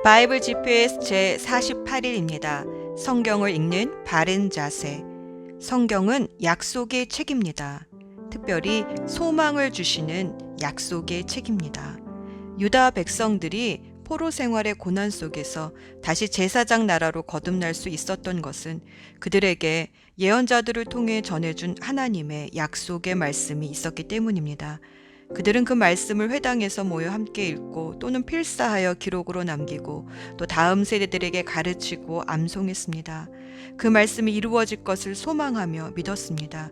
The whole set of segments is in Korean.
바이블 GPS 제48일입니다. 성경을 읽는 바른 자세. 성경은 약속의 책입니다. 특별히 소망을 주시는 약속의 책입니다. 유다 백성들이 포로 생활의 고난 속에서 다시 제사장 나라로 거듭날 수 있었던 것은 그들에게 예언자들을 통해 전해준 하나님의 약속의 말씀이 있었기 때문입니다. 그들은 그 말씀을 회당에서 모여 함께 읽고 또는 필사하여 기록으로 남기고 또 다음 세대들에게 가르치고 암송했습니다. 그 말씀이 이루어질 것을 소망하며 믿었습니다.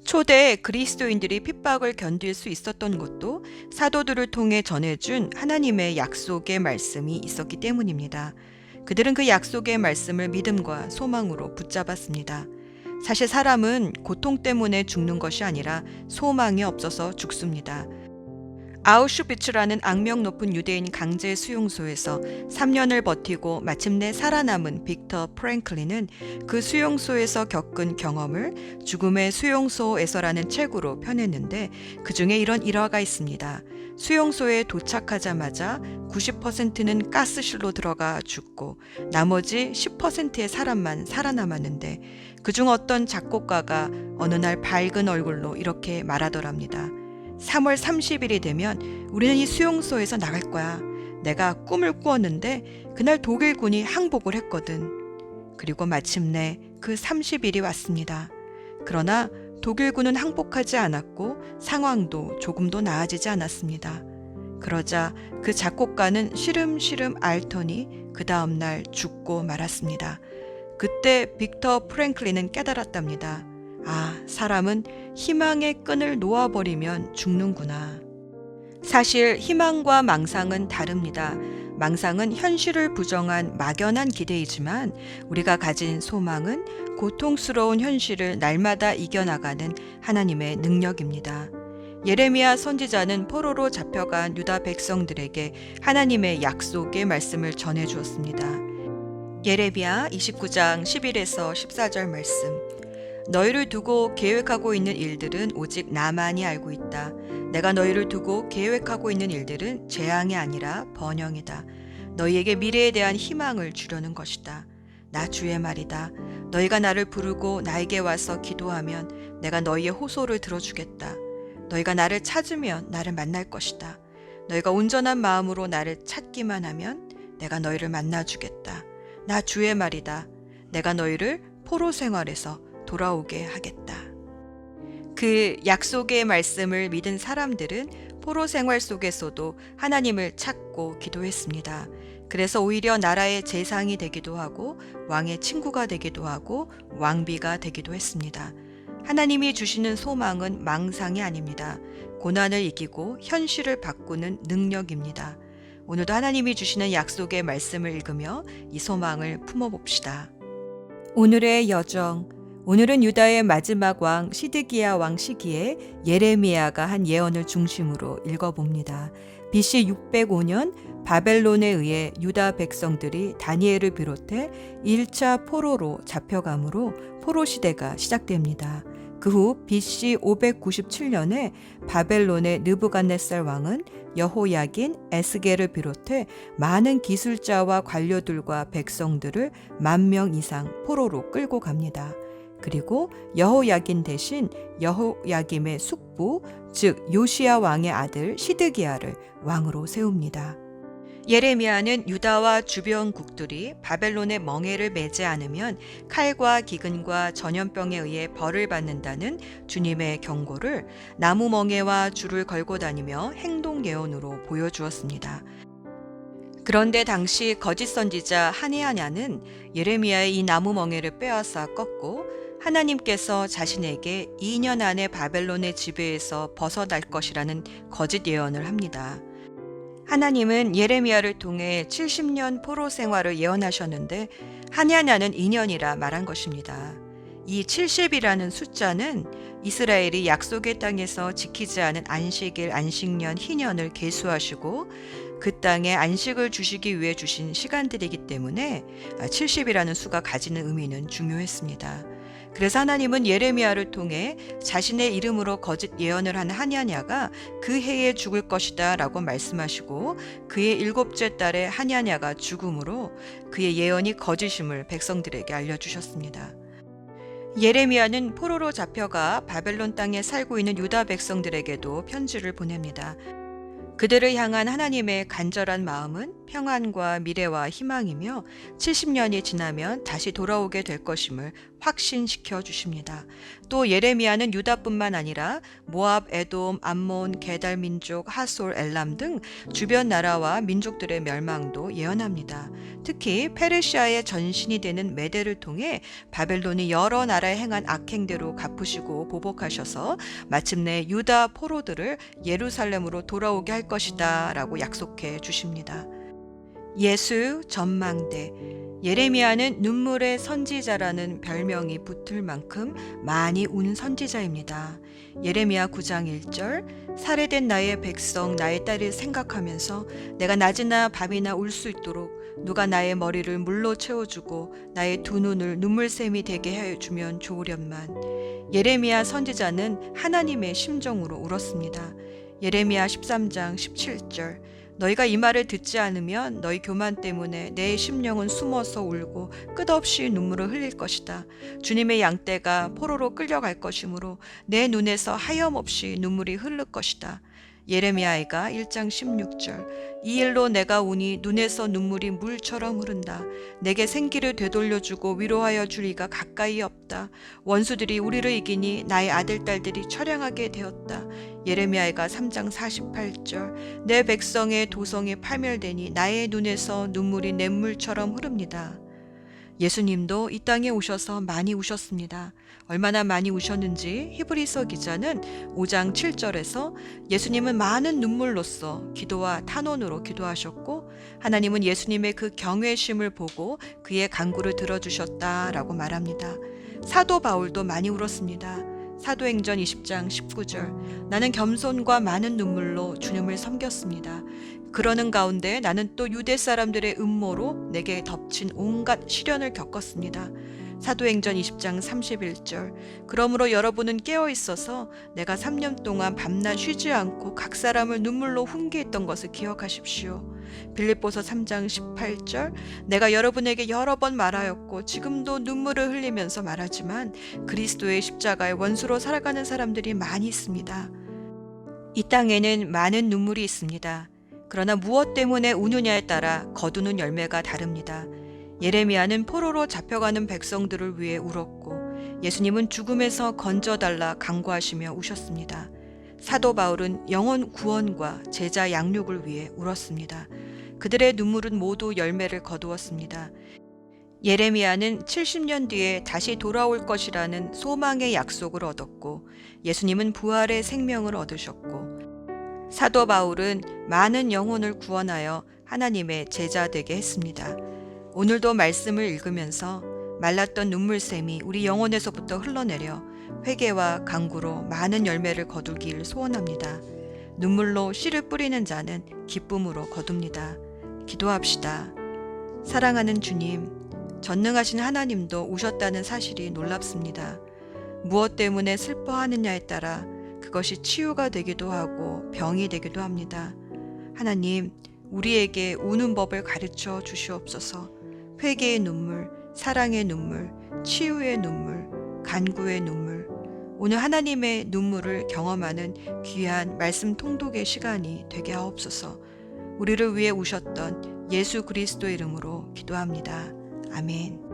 초대 그리스도인들이 핍박을 견딜 수 있었던 것도 사도들을 통해 전해준 하나님의 약속의 말씀이 있었기 때문입니다. 그들은 그 약속의 말씀을 믿음과 소망으로 붙잡았습니다. 사실 사람은 고통 때문에 죽는 것이 아니라 소망이 없어서 죽습니다. 아우슈비츠라는 악명 높은 유대인 강제 수용소에서 3년을 버티고 마침내 살아남은 빅터 프랭클린은 그 수용소에서 겪은 경험을 죽음의 수용소에서라는 책으로 펴냈는데 그 중에 이런 일화가 있습니다. 수용소에 도착하자마자 90%는 가스실로 들어가 죽고 나머지 10%의 사람만 살아남았는데 그중 어떤 작곡가가 어느 날 밝은 얼굴로 이렇게 말하더랍니다. 3월 30일이 되면 우리는 이 수용소에서 나갈 거야. 내가 꿈을 꾸었는데 그날 독일군이 항복을 했거든. 그리고 마침내 그 30일이 왔습니다. 그러나 독일군은 항복하지 않았고 상황도 조금도 나아지지 않았습니다. 그러자 그 작곡가는 시름시름 앓더니 그 다음날 죽고 말았습니다. 그때 빅터 프랭클린은 깨달았답니다. 아, 사람은 희망의 끈을 놓아버리면 죽는구나. 사실 희망과 망상은 다릅니다. 망상은 현실을 부정한 막연한 기대이지만 우리가 가진 소망은 고통스러운 현실을 날마다 이겨나가는 하나님의 능력입니다. 예레미야 선지자는 포로로 잡혀간 유다 백성들에게 하나님의 약속의 말씀을 전해 주었습니다. 예레미야 29장 11에서 14절 말씀. 너희를 두고 계획하고 있는 일들은 오직 나만이 알고 있다. 내가 너희를 두고 계획하고 있는 일들은 재앙이 아니라 번영이다. 너희에게 미래에 대한 희망을 주려는 것이다. 나 주의 말이다. 너희가 나를 부르고 나에게 와서 기도하면 내가 너희의 호소를 들어주겠다. 너희가 나를 찾으면 나를 만날 것이다. 너희가 온전한 마음으로 나를 찾기만 하면 내가 너희를 만나주겠다. 나 주의 말이다. 내가 너희를 포로 생활에서 돌아오게 하겠다. 그 약속의 말씀을 믿은 사람들은 포로 생활 속에서도 하나님을 찾고 기도했습니다. 그래서 오히려 나라의 재상이 되기도 하고 왕의 친구가 되기도 하고 왕비가 되기도 했습니다. 하나님이 주시는 소망은 망상이 아닙니다. 고난을 이기고 현실을 바꾸는 능력입니다. 오늘도 하나님이 주시는 약속의 말씀을 읽으며 이 소망을 품어봅시다. 오늘의 여정. 오늘은 유다의 마지막 왕 시드기야 왕 시기에 예레미야가 한 예언을 중심으로 읽어봅니다. BC 605년 바벨론에 의해 유다 백성들이 다니엘을 비롯해 1차 포로로 잡혀감으로 포로 시대가 시작됩니다. 그 후 BC 597년에 바벨론의 느부갓네살 왕은 여호야긴, 에스겔을 비롯해 많은 기술자와 관료들과 백성들을 10,000명 이상 포로로 끌고 갑니다. 그리고 여호야긴 대신 여호야김의 숙부, 즉 요시야 왕의 아들 시드기야를 왕으로 세웁니다. 예레미야는 유다와 주변국들이 바벨론의 멍에를 매지 않으면 칼과 기근과 전염병에 의해 벌을 받는다는 주님의 경고를 나무 멍에와 줄을 걸고 다니며 행동 예언으로 보여주었습니다. 그런데 당시 거짓 선지자 하네야냐는 예레미야의 이 나무 멍에를 빼앗아 꺾고 하나님께서 자신에게 2년 안에 바벨론의 지배에서 벗어날 것이라는 거짓 예언을 합니다. 하나님은 예레미야를 통해 70년 포로 생활을 예언하셨는데 하냐냐는 2년이라 말한 것입니다. 이 70이라는 숫자는 이스라엘이 약속의 땅에서 지키지 않은 안식일, 안식년, 희년을 계수하시고 그 땅에 안식을 주시기 위해 주신 시간들이기 때문에 70이라는 수가 가지는 의미는 중요했습니다. 그래서 하나님은 예레미야를 통해 자신의 이름으로 거짓 예언을 한 하냐냐가 그 해에 죽을 것이다 라고 말씀하시고, 그의 7째 달에 하냐냐가 죽음으로 그의 예언이 거짓임을 백성들에게 알려주셨습니다. 예레미야는 포로로 잡혀가 바벨론 땅에 살고 있는 유다 백성들에게도 편지를 보냅니다. 그들을 향한 하나님의 간절한 마음은 평안과 미래와 희망이며 70년이 지나면 다시 돌아오게 될 것임을 확신시켜 주십니다. 또 예레미야는 유다뿐만 아니라 모압, 에돔, 암몬, 게달 민족, 하솔, 엘람 등 주변 나라와 민족들의 멸망도 예언합니다. 특히 페르시아의 전신이 되는 메대를 통해 바벨론이 여러 나라에 행한 악행대로 갚으시고 보복하셔서 마침내 유다 포로들을 예루살렘으로 돌아오게 할 것이다 라고 약속해 주십니다. 예수 전망대. 예레미야는 눈물의 선지자라는 별명이 붙을 만큼 많이 운 선지자입니다. 예레미야 9장 1절, 살해된 나의 백성 나의 딸을 생각하면서 내가 낮이나 밤이나 울 수 있도록 누가 나의 머리를 물로 채워주고 나의 두 눈을 눈물샘이 되게 해주면 좋으련만. 예레미야 선지자는 하나님의 심정으로 울었습니다. 예레미야 13장 17절, 너희가 이 말을 듣지 않으면 너희 교만 때문에 내 심령은 숨어서 울고 끝없이 눈물을 흘릴 것이다. 주님의 양떼가 포로로 끌려갈 것이므로 내 눈에서 하염없이 눈물이 흐를 것이다. 예레미야가 1장 16절, 이 일로 내가 우니 눈에서 눈물이 물처럼 흐른다. 내게 생기를 되돌려주고 위로하여 주리가 가까이 없다. 원수들이 우리를 이기니 나의 아들 딸들이 처량하게 되었다. 예레미야가 3장 48절, 내 백성의 도성이 파멸되니 나의 눈에서 눈물이 냇물처럼 흐릅니다. 예수님도 이 땅에 오셔서 많이 우셨습니다. 얼마나 많이 우셨는지 히브리서 기자는 5장 7절에서 예수님은 많은 눈물로써 기도와 탄원으로 기도하셨고 하나님은 예수님의 그 경외심을 보고 그의 간구를 들어주셨다라고 말합니다. 사도 바울도 많이 울었습니다. 사도행전 20장 19절, 나는 겸손과 많은 눈물로 주님을 섬겼습니다. 그러는 가운데 나는 또 유대 사람들의 음모로 내게 덮친 온갖 시련을 겪었습니다. 사도행전 20장 31절, 그러므로 여러분은 깨어 있어서 내가 3년 동안 밤낮 쉬지 않고 각 사람을 눈물로 훈계했던 것을 기억하십시오. 빌립보서 3장 18절, 내가 여러분에게 여러 번 말하였고 지금도 눈물을 흘리면서 말하지만 그리스도의 십자가의 원수로 살아가는 사람들이 많이 있습니다. 이 땅에는 많은 눈물이 있습니다. 그러나 무엇 때문에 우느냐에 따라 거두는 열매가 다릅니다. 예레미야는 포로로 잡혀가는 백성들을 위해 울었고 예수님은 죽음에서 건져달라 간구하시며 우셨습니다. 사도 바울은 영혼 구원과 제자 양육을 위해 울었습니다. 그들의 눈물은 모두 열매를 거두었습니다. 예레미야는 70년 뒤에 다시 돌아올 것이라는 소망의 약속을 얻었고 예수님은 부활의 생명을 얻으셨고 사도 바울은 많은 영혼을 구원하여 하나님의 제자 되게 했습니다. 오늘도 말씀을 읽으면서 말랐던 눈물샘이 우리 영혼에서부터 흘러내려 회개와 간구로 많은 열매를 거두길 소원합니다. 눈물로 씨를 뿌리는 자는 기쁨으로 거둡니다. 기도합시다. 사랑하는 주님, 전능하신 하나님도 우셨다는 사실이 놀랍습니다. 무엇 때문에 슬퍼하느냐에 따라 그것이 치유가 되기도 하고 병이 되기도 합니다. 하나님, 우리에게 우는 법을 가르쳐 주시옵소서. 회개의 눈물, 사랑의 눈물, 치유의 눈물, 간구의 눈물, 오늘 하나님의 눈물을 경험하는 귀한 말씀 통독의 시간이 되게 하옵소서. 우리를 위해 우셨던 예수 그리스도 이름으로 기도합니다. 아멘.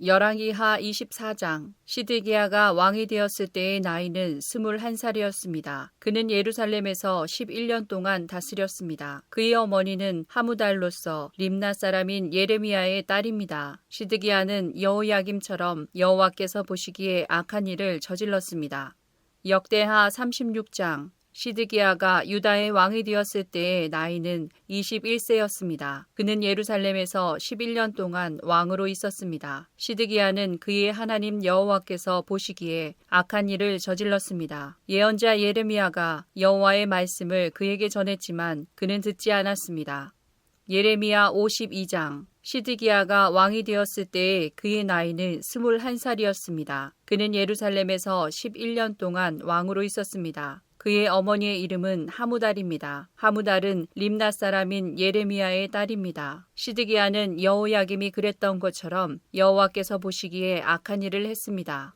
열왕기하 24장. 시드기야가 왕이 되었을 때의 나이는 21살이었습니다. 그는 예루살렘에서 11년 동안 다스렸습니다. 그의 어머니는 하무달로서 림나 사람인 예레미야의 딸입니다. 시드기야는 여호야김처럼 여호와께서 보시기에 악한 일을 저질렀습니다. 역대하 36장. 시드기야가 유다의 왕이 되었을 때의 나이는 21세였습니다. 그는 예루살렘에서 11년 동안 왕으로 있었습니다. 시드기야는 그의 하나님 여호와께서 보시기에 악한 일을 저질렀습니다. 예언자 예레미야가 여호와의 말씀을 그에게 전했지만 그는 듣지 않았습니다. 예레미야 52장. 시드기야가 왕이 되었을 때에 그의 나이는 21살이었습니다. 그는 예루살렘에서 11년 동안 왕으로 있었습니다. 그의 어머니의 이름은 하무달입니다. 하무달은 림낫 사람인 예레미야의 딸입니다. 시드기야는 여호야김이 그랬던 것처럼 여호와께서 보시기에 악한 일을 했습니다.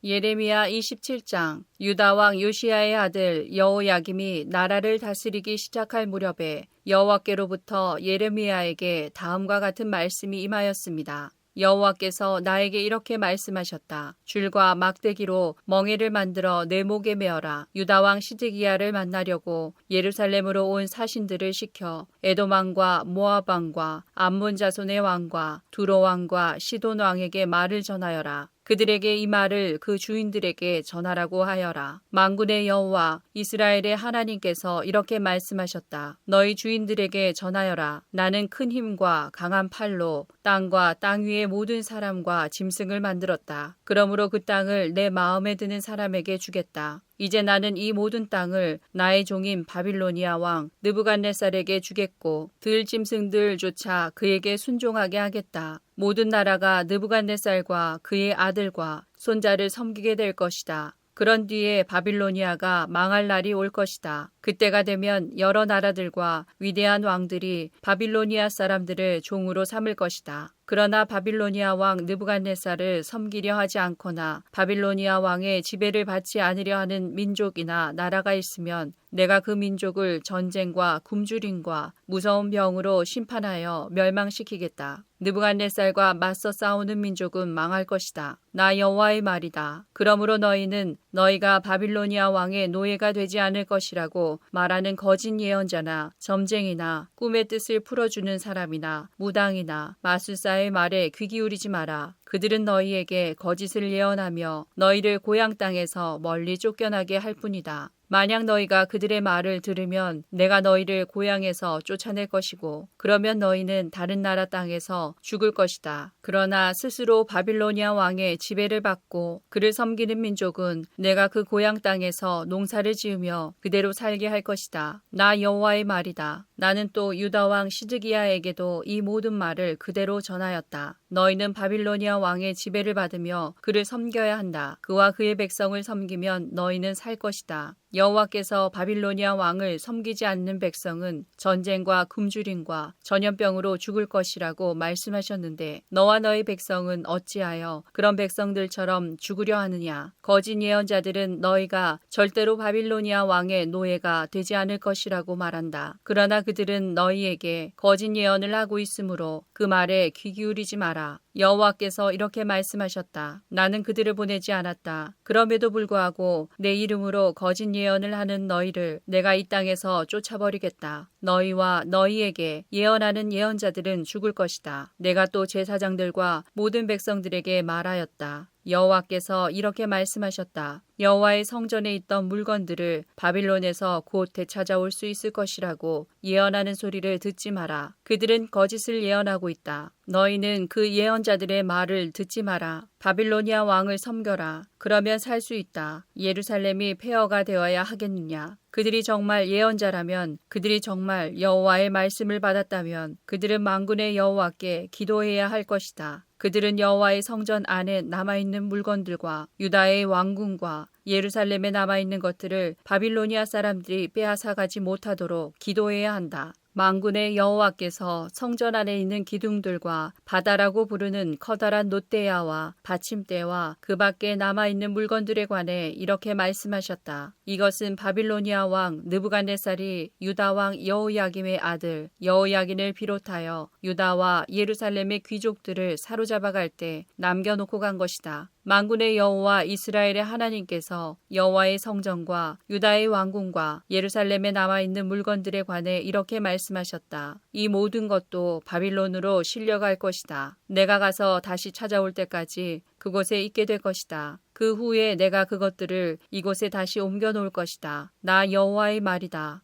예레미야 27장. 유다 왕 요시야의 아들 여호야김이 나라를 다스리기 시작할 무렵에 여호와께로부터 예레미야에게 다음과 같은 말씀이 임하였습니다. 여호와께서 나에게 이렇게 말씀하셨다. 줄과 막대기로 멍에를 만들어 내 목에 메어라. 유다 왕 시드기야를 만나려고 예루살렘으로 온 사신들을 시켜 에돔 왕과 모압 왕과 암몬 자손의 왕과 두로 왕과 시돈 왕에게 말을 전하여라. 그들에게 이 말을 그 주인들에게 전하라고 하여라. 만군의 여호와 이스라엘의 하나님께서 이렇게 말씀하셨다. 너희 주인들에게 전하여라. 나는 큰 힘과 강한 팔로 땅과 땅 위의 모든 사람과 짐승을 만들었다. 그러므로 그 땅을 내 마음에 드는 사람에게 주겠다. 이제 나는 이 모든 땅을 나의 종인 바빌로니아 왕 느부갓네살에게 주겠고 들짐승들조차 그에게 순종하게 하겠다. 모든 나라가 느부갓네살과 그의 아들과 손자를 섬기게 될 것이다. 그런 뒤에 바빌로니아가 망할 날이 올 것이다. 그때가 되면 여러 나라들과 위대한 왕들이 바빌로니아 사람들을 종으로 삼을 것이다. 그러나 바빌로니아 왕 느부갓네살을 섬기려 하지 않거나 바빌로니아 왕의 지배를 받지 않으려 하는 민족이나 나라가 있으면 내가 그 민족을 전쟁과 굶주림과 무서운 병으로 심판하여 멸망시키겠다. 느부갓네살과 맞서 싸우는 민족은 망할 것이다. 나 여호와의 말이다. 그러므로 너희는 너희가 바빌로니아 왕의 노예가 되지 않을 것이라고 말하는 거짓 예언자나 점쟁이나 꿈의 뜻을 풀어주는 사람이나 무당이나 마술사의 말에 귀 기울이지 마라. 그들은 너희에게 거짓을 예언하며 너희를 고향 땅에서 멀리 쫓겨나게 할 뿐이다. 만약 너희가 그들의 말을 들으면 내가 너희를 고향에서 쫓아낼 것이고 그러면 너희는 다른 나라 땅에서 죽을 것이다. 그러나 스스로 바빌로니아 왕의 지배를 받고 그를 섬기는 민족은 내가 그 고향 땅에서 농사를 지으며 그대로 살게 할 것이다. 나 여호와의 말이다. 나는 또 유다 왕 시드기야에게도 이 모든 말을 그대로 전하였다. 너희는 바빌로니아 왕의 지배를 받으며 그를 섬겨야 한다. 그와 그의 백성을 섬기면 너희는 살 것이다. 여호와께서 바빌로니아 왕을 섬기지 않는 백성은 전쟁과 굶주림과 전염병으로 죽을 것이라고 말씀하셨는데 너와 너희 백성은 어찌하여 그런 백성들처럼 죽으려 하느냐. 거짓 예언자들은 너희가 절대로 바빌로니아 왕의 노예가 되지 않을 것이라고 말한다. 그러나 그들은 너희에게 거짓 예언을 하고 있으므로 그 말에 귀 기울이지 마라. 여호와께서 이렇게 말씀하셨다. 나는 그들을 보내지 않았다. 그럼에도 불구하고 내 이름으로 거짓 예언을 하는 너희를 내가 이 땅에서 쫓아버리겠다. 너희와 너희에게 예언하는 예언자들은 죽을 것이다. 내가 또 제사장들과 모든 백성들에게 말하였다. 여호와께서 이렇게 말씀하셨다. 여호와의 성전에 있던 물건들을 바빌론에서 곧 되찾아올 수 있을 것이라고 예언하는 소리를 듣지 마라. 그들은 거짓을 예언하고 있다. 너희는 그 예언자들의 말을 듣지 마라. 바빌로니아 왕을 섬겨라. 그러면 살 수 있다. 예루살렘이 폐허가 되어야 하겠느냐. 그들이 정말 예언자라면, 그들이 정말 여호와의 말씀을 받았다면 그들은 만군의 여호와께 기도해야 할 것이다. 그들은 여호와의 성전 안에 남아있는 물건들과 유다의 왕궁과 예루살렘에 남아있는 것들을 바빌로니아 사람들이 빼앗아가지 못하도록 기도해야 한다. 만군의 여호와께서 성전 안에 있는 기둥들과 바다라고 부르는 커다란 놋대야와 받침대와 그 밖에 남아있는 물건들에 관해 이렇게 말씀하셨다. 이것은 바빌로니아 왕 느부갓네살이 유다 왕 여호야김의 아들 여호야긴을 비롯하여 유다와 예루살렘의 귀족들을 사로잡아 갈 때 남겨놓고 간 것이다. 만군의 여호와 이스라엘의 하나님께서 여호와의 성전과 유다의 왕궁과 예루살렘에 남아있는 물건들에 관해 이렇게 말씀하셨다. 이 모든 것도 바빌론으로 실려갈 것이다. 내가 가서 다시 찾아올 때까지 그곳에 있게 될 것이다. 그 후에 내가 그것들을 이곳에 다시 옮겨 놓을 것이다. 나 여호와의 말이다.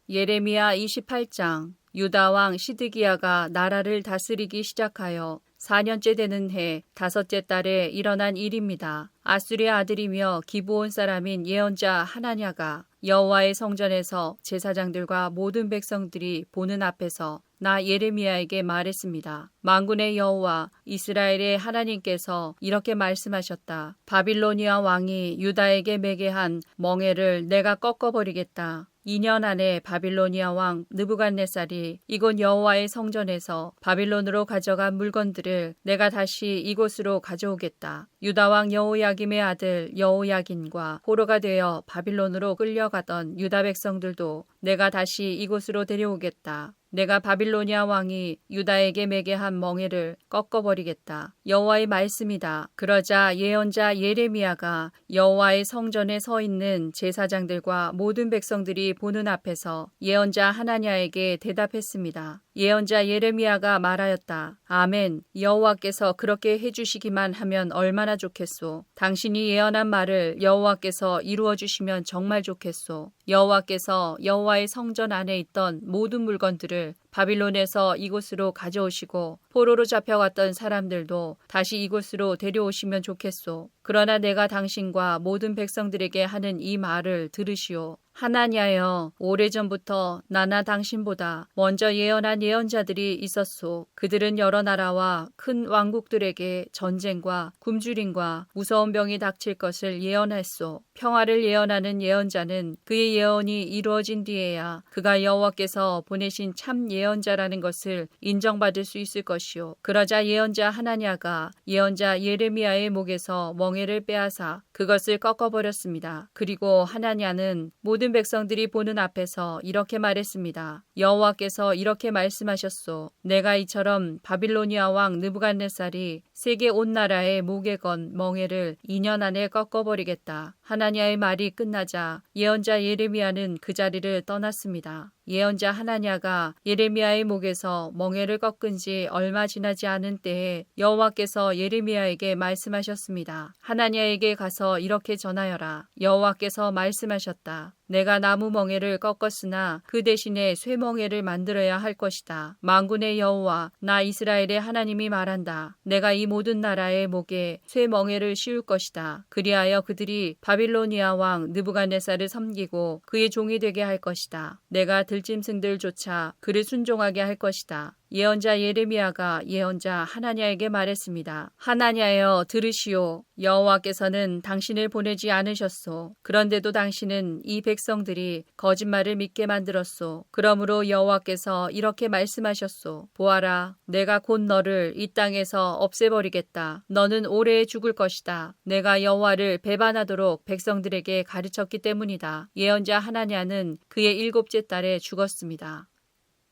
예레미야 28장. 유다 왕 시드기야가 나라를 다스리기 시작하여 4년째 되는 해 5째 달에 일어난 일입니다. 아수리의 아들이며 기브온 사람인 예언자 하나냐가 여호와의 성전에서 제사장들과 모든 백성들이 보는 앞에서 나 예레미야에게 말했습니다. 만군의 여호와 이스라엘의 하나님께서 이렇게 말씀하셨다. 바빌로니아 왕이 유다에게 매게 한 멍에를 내가 꺾어버리겠다. 2년 안에 바빌로니아 왕 느부갓네살이 이곳 여호와의 성전에서 바빌론으로 가져간 물건들을 내가 다시 이곳으로 가져오겠다. 유다 왕 여호야김의 아들 여호야긴과 포로가 되어 바빌론으로 끌려가던 유다 백성들도 내가 다시 이곳으로 데려오겠다. 내가 바빌로니아 왕이 유다에게 매게 한 멍에를 꺾어버리겠다. 여호와의 말씀이다. 그러자 예언자 예레미야가 여호와의 성전에 서 있는 제사장들과 모든 백성들이 보는 앞에서 예언자 하나냐에게 대답했습니다. 예언자 예레미야가 말하였다. 아멘. 여호와께서 그렇게 해주시기만 하면 얼마나 좋겠소. 당신이 예언한 말을 여호와께서 이루어 주시면 정말 좋겠소. 여호와께서 여호와의 성전 안에 있던 모든 물건들을 바빌론에서 이곳으로 가져오시고 포로로 잡혀갔던 사람들도 다시 이곳으로 데려오시면 좋겠소. 그러나 내가 당신과 모든 백성들에게 하는 이 말을 들으시오. 하나냐여, 오래전부터 나나 당신보다 먼저 예언한 예언자들이 있었소. 그들은 여러 나라와 큰 왕국들에게 전쟁과 굶주림과 무서운 병이 닥칠 것을 예언했소. 평화를 예언하는 예언자는 그의 예언이 이루어진 뒤에야 그가 여호와께서 보내신 참 예언자라는 것을 인정받을 수 있을 것이요. 그러자 예언자 하나냐가 예언자 예레미야의 목에서 멍에를 빼앗아 그것을 꺾어버렸습니다. 그리고 하나냐는 모든 백성들이 보는 앞에서 이렇게 말했습니다. 여호와께서 이렇게 말씀하셨소. 내가 이처럼 바빌로니아 왕 느부갓네살이 세계 온 나라의 목에 건 멍에를 2년 안에 꺾어버리겠다. 하나냐의 말이 끝나자 예언자 예레미야는 그 자리를 떠났습니다. 예언자 하나냐가 예레미야의 목에서 멍에를 꺾은 지 얼마 지나지 않은 때에 여호와께서 예레미야에게 말씀하셨습니다. 하나냐에게 가서 이렇게 전하여라. 여호와께서 말씀하셨다. 내가 나무 멍에를 꺾었으나 그 대신에 쇠 멍에를 만들어야 할 것이다. 만군의 여호와 나 이스라엘의 하나님이 말한다. 내가 이 모든 나라의 목에 쇠 멍에를 씌울 것이다. 그리하여 그들이 바빌로니아 왕 느부갓네살을 섬기고 그의 종이 되게 할 것이다. 내가 들짐승들조차 그를 순종하게 할 것이다. 예언자 예레미야가 예언자 하나냐에게 말했습니다. 하나냐여 들으시오. 여호와께서는 당신을 보내지 않으셨소. 그런데도 당신은 이 백성들이 거짓말을 믿게 만들었소. 그러므로 여호와께서 이렇게 말씀하셨소. 보아라, 내가 곧 너를 이 땅에서 없애버리겠다. 너는 오래 죽을 것이다. 내가 여호와를 배반하도록 백성들에게 가르쳤기 때문이다. 예언자 하나냐는 그의 7째 달에 죽었습니다.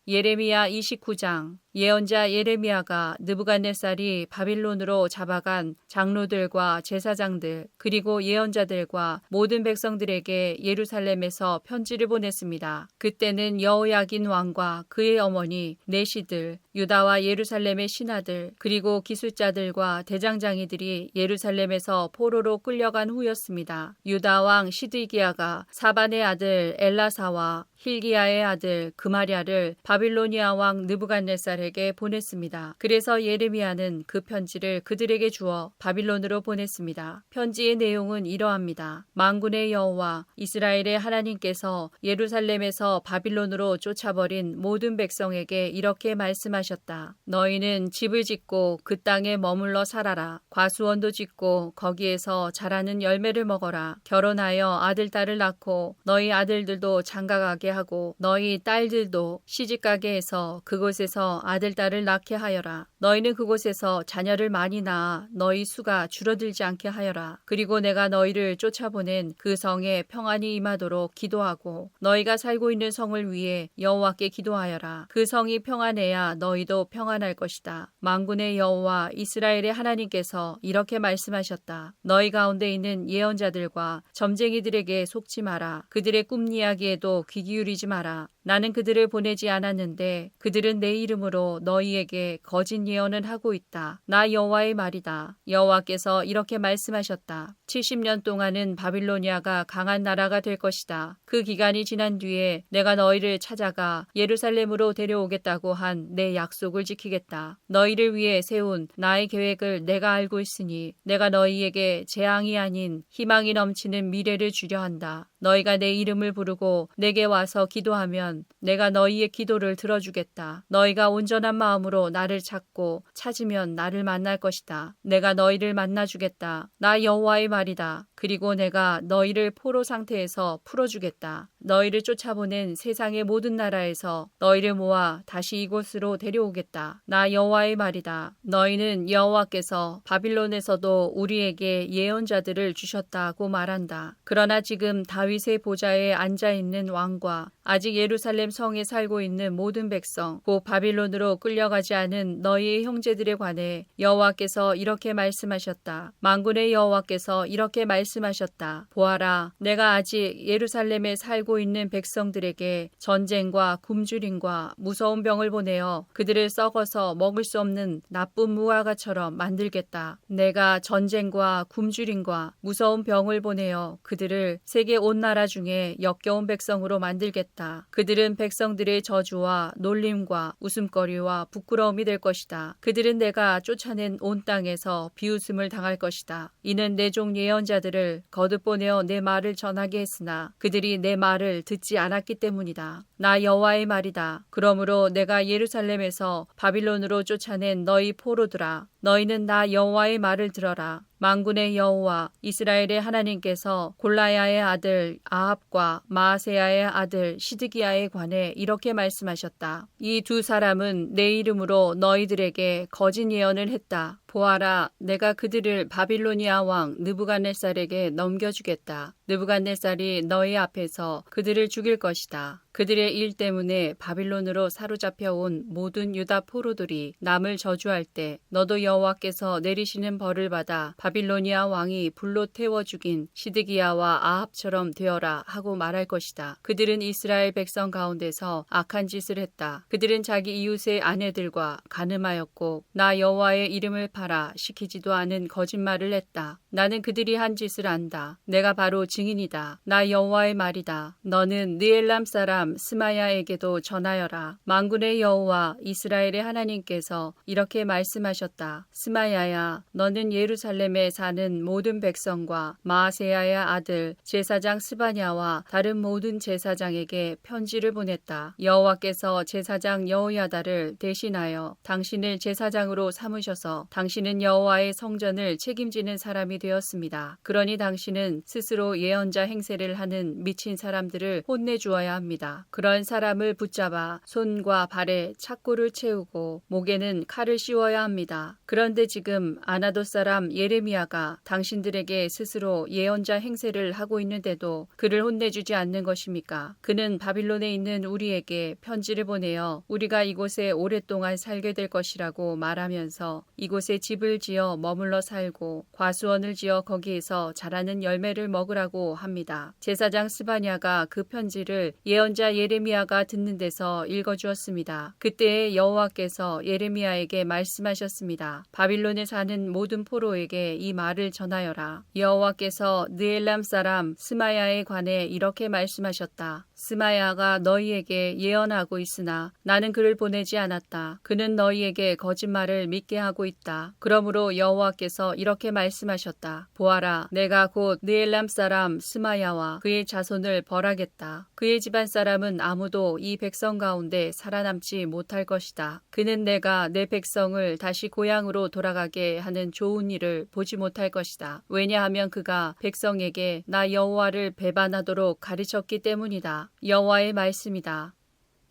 예레미야 29장. 예언자 예레미야가 느부갓네살이 바빌론으로 잡아간 장로들과 제사장들 그리고 예언자들과 모든 백성들에게 예루살렘에서 편지를 보냈습니다. 그때는 여호야긴 왕과 그의 어머니 내시들 유다와 예루살렘의 신하들 그리고 기술자들과 대장장이들이 예루살렘에서 포로로 끌려간 후였습니다. 유다 왕 시드기야가 사반의 아들 엘라사와 힐기야의 아들 그마랴를 바빌로니아 왕 느부갓네살에게 보냈습니다. 그래서 예레미야는 그 편지를 그들에게 주어 바빌론으로 보냈습니다. 편지의 내용은 이러합니다. 만군의 여호와 이스라엘의 하나님께서 예루살렘에서 바빌론으로 쫓아버린 모든 백성에게 이렇게 말씀하셨다. 너희는 집을 짓고 그 땅에 머물러 살아라. 과수원도 짓고 거기에서 자라는 열매를 먹어라. 결혼하여 아들 딸을 낳고 너희 아들들도 장가가게 하고 너희 딸들도 시집가게 해서 그곳에서 아들 딸을 낳게 하여라. 너희는 그곳에서 자녀를 많이 낳아 너희 수가 줄어들지 않게 하여라. 그리고 내가 너희를 쫓아보낸 그 성에 평안이 임하도록 기도하고 너희가 살고 있는 성을 위해 여호와께 기도하여라. 그 성이 평안해야 너희도 평안할 것이다. 만군의 여호와 이스라엘의 하나님께서 이렇게 말씀하셨다. 너희 가운데 있는 예언자들과 점쟁이들에게 속지 마라. 그들의 꿈 이야기에도 귀 기울이지 마라. 나는 그들을 보내지 않았는데 그들은 내 이름으로 너희에게 거짓 예언을 하고 있다. 나 여호와의 말이다. 여호와께서 이렇게 말씀하셨다. 70년 동안은 바빌로니아가 강한 나라가 될 것이다. 그 기간이 지난 뒤에 내가 너희를 찾아가 예루살렘으로 데려오겠다고 한 내 약속을 지키겠다. 너희를 위해 세운 나의 계획을 내가 알고 있으니 내가 너희에게 재앙이 아닌 희망이 넘치는 미래를 주려 한다. 너희가 내 이름을 부르고 내게 와서 기도하면 내가 너희의 기도를 들어주겠다. 너희가 온전한 마음으로 나를 찾고 찾으면 나를 만날 것이다. 내가 너희를 만나주겠다. 나 여호와의 말이다. 그리고 내가 너희를 포로 상태에서 풀어주겠다. 너희를 쫓아보낸 세상의 모든 나라에서 너희를 모아 다시 이곳으로 데려오겠다. 나 여호와의 말이다. 너희는 여호와께서 바빌론에서도 우리에게 예언자들을 주셨다고 말한다. 그러나 지금 다윗의 보좌에 앉아있는 왕과 아직 예루살렘 성에 살고 있는 모든 백성, 곧 바빌론으로 끌려가지 않은 너희의 형제들에 관해 여호와께서 이렇게 말씀하셨다. 만군의 여호와께서 이렇게 말씀하셨다. 보아라, 내가 아직 예루살렘에 살고 있는 백성들에게 전쟁과 굶주림과 무서운 병을 보내어 그들을 썩어서 먹을 수 없는 나쁜 무화과처럼 만들겠다. 내가 전쟁과 굶주림과 무서운 병을 보내어 그들을 세계 온 나라 중에 역겨운 백성으로 만들겠다. 그들은 백성들의 저주와 놀림과 웃음거리와 부끄러움이 될 것이다. 그들은 내가 쫓아낸 온 땅에서 비웃음을 당할 것이다. 이는 내 종 예언자들을 거듭 보내어 내 말을 전하게 했으나 그들이 내 말을 듣지 않았기 때문이다. 나 여호와의 말이다. 그러므로 내가 예루살렘에서 바빌론으로 쫓아낸 너희 포로들아, 너희는 나 여호와의 말을 들어라. 만군의 여호와 이스라엘의 하나님께서 골라야의 아들 아합과 마아세야의 아들 시드기야에 관해 이렇게 말씀하셨다. 이 두 사람은 내 이름으로 너희들에게 거짓 예언을 했다. 보아라, 내가 그들을 바빌로니아 왕 느부갓네살에게 넘겨주겠다. 느부갓네살이 너희 앞에서 그들을 죽일 것이다. 그들의 일 때문에 바빌론으로 사로잡혀 온 모든 유다 포로들이 남을 저주할 때 너도 여호와께서 내리시는 벌을 받아 바빌로니아 왕이 불로 태워 죽인 시드기야와 아합처럼 되어라 하고 말할 것이다. 그들은 이스라엘 백성 가운데서 악한 짓을 했다. 그들은 자기 이웃의 아내들과 간음하였고 나 여호와의 이름을 팔아 시키지도 않은 거짓말을 했다. 나는 그들이 한 짓을 안다. 내가 바로 증인이다. 나 여호와의 말이다. 너는 느엘람 사람 스마야에게도 전하여라. 만군의 여호와 이스라엘의 하나님께서 이렇게 말씀하셨다. 스마야야, 너는 예루살렘에 사는 모든 백성과 마아세야의 아들 제사장 스바냐와 다른 모든 제사장에게 편지를 보냈다. 여호와께서 제사장 여호야다를 대신하여 당신을 제사장으로 삼으셔서 당신은 여호와의 성전을 책임지는 사람이 되었습니다. 그러니 당신은 스스로 예언자 행세를 하는 미친 사람들을 혼내주어야 합니다. 그런 사람을 붙잡아 손과 발에 착고를 채우고 목에는 칼을 씌워야 합니다. 그런데 지금 아나돗 사람 예레미야가 당신들에게 스스로 예언자 행세를 하고 있는데도 그를 혼내주지 않는 것입니까? 그는 바빌론에 있는 우리에게 편지를 보내어 우리가 이곳에 오랫동안 살게 될 것이라고 말하면서 이곳에 집을 지어 머물러 살고 과수원을 지어 거기에서 자라는 열매를 먹으라고 합니다. 제사장 스바냐가 그 편지를 예언자 예레미야가 듣는 데서 읽어주었습니다. 그때에 여호와께서 예레미야에게 말씀하셨습니다. 바빌론에 사는 모든 포로에게 이 말을 전하여라. 여호와께서 느엘람 사람 스마야에 관해 이렇게 말씀하셨다. 스마야가 너희에게 예언하고 있으나 나는 그를 보내지 않았다. 그는 너희에게 거짓말을 믿게 하고 있다. 그러므로 여호와께서 이렇게 말씀하셨다. 보아라, 내가 곧 느엘람 사람 스마야와 그의 자손을 벌하겠다. 그의 집안 사람은 아무도 이 백성 가운데 살아남지 못할 것이다. 그는 내가 내 백성을 다시 고향으로 돌아가게 하는 좋은 일을 보지 못할 것이다. 왜냐하면 그가 백성에게 나 여호와를 배반하도록 가르쳤기 때문이다. 여호와의 말씀이다.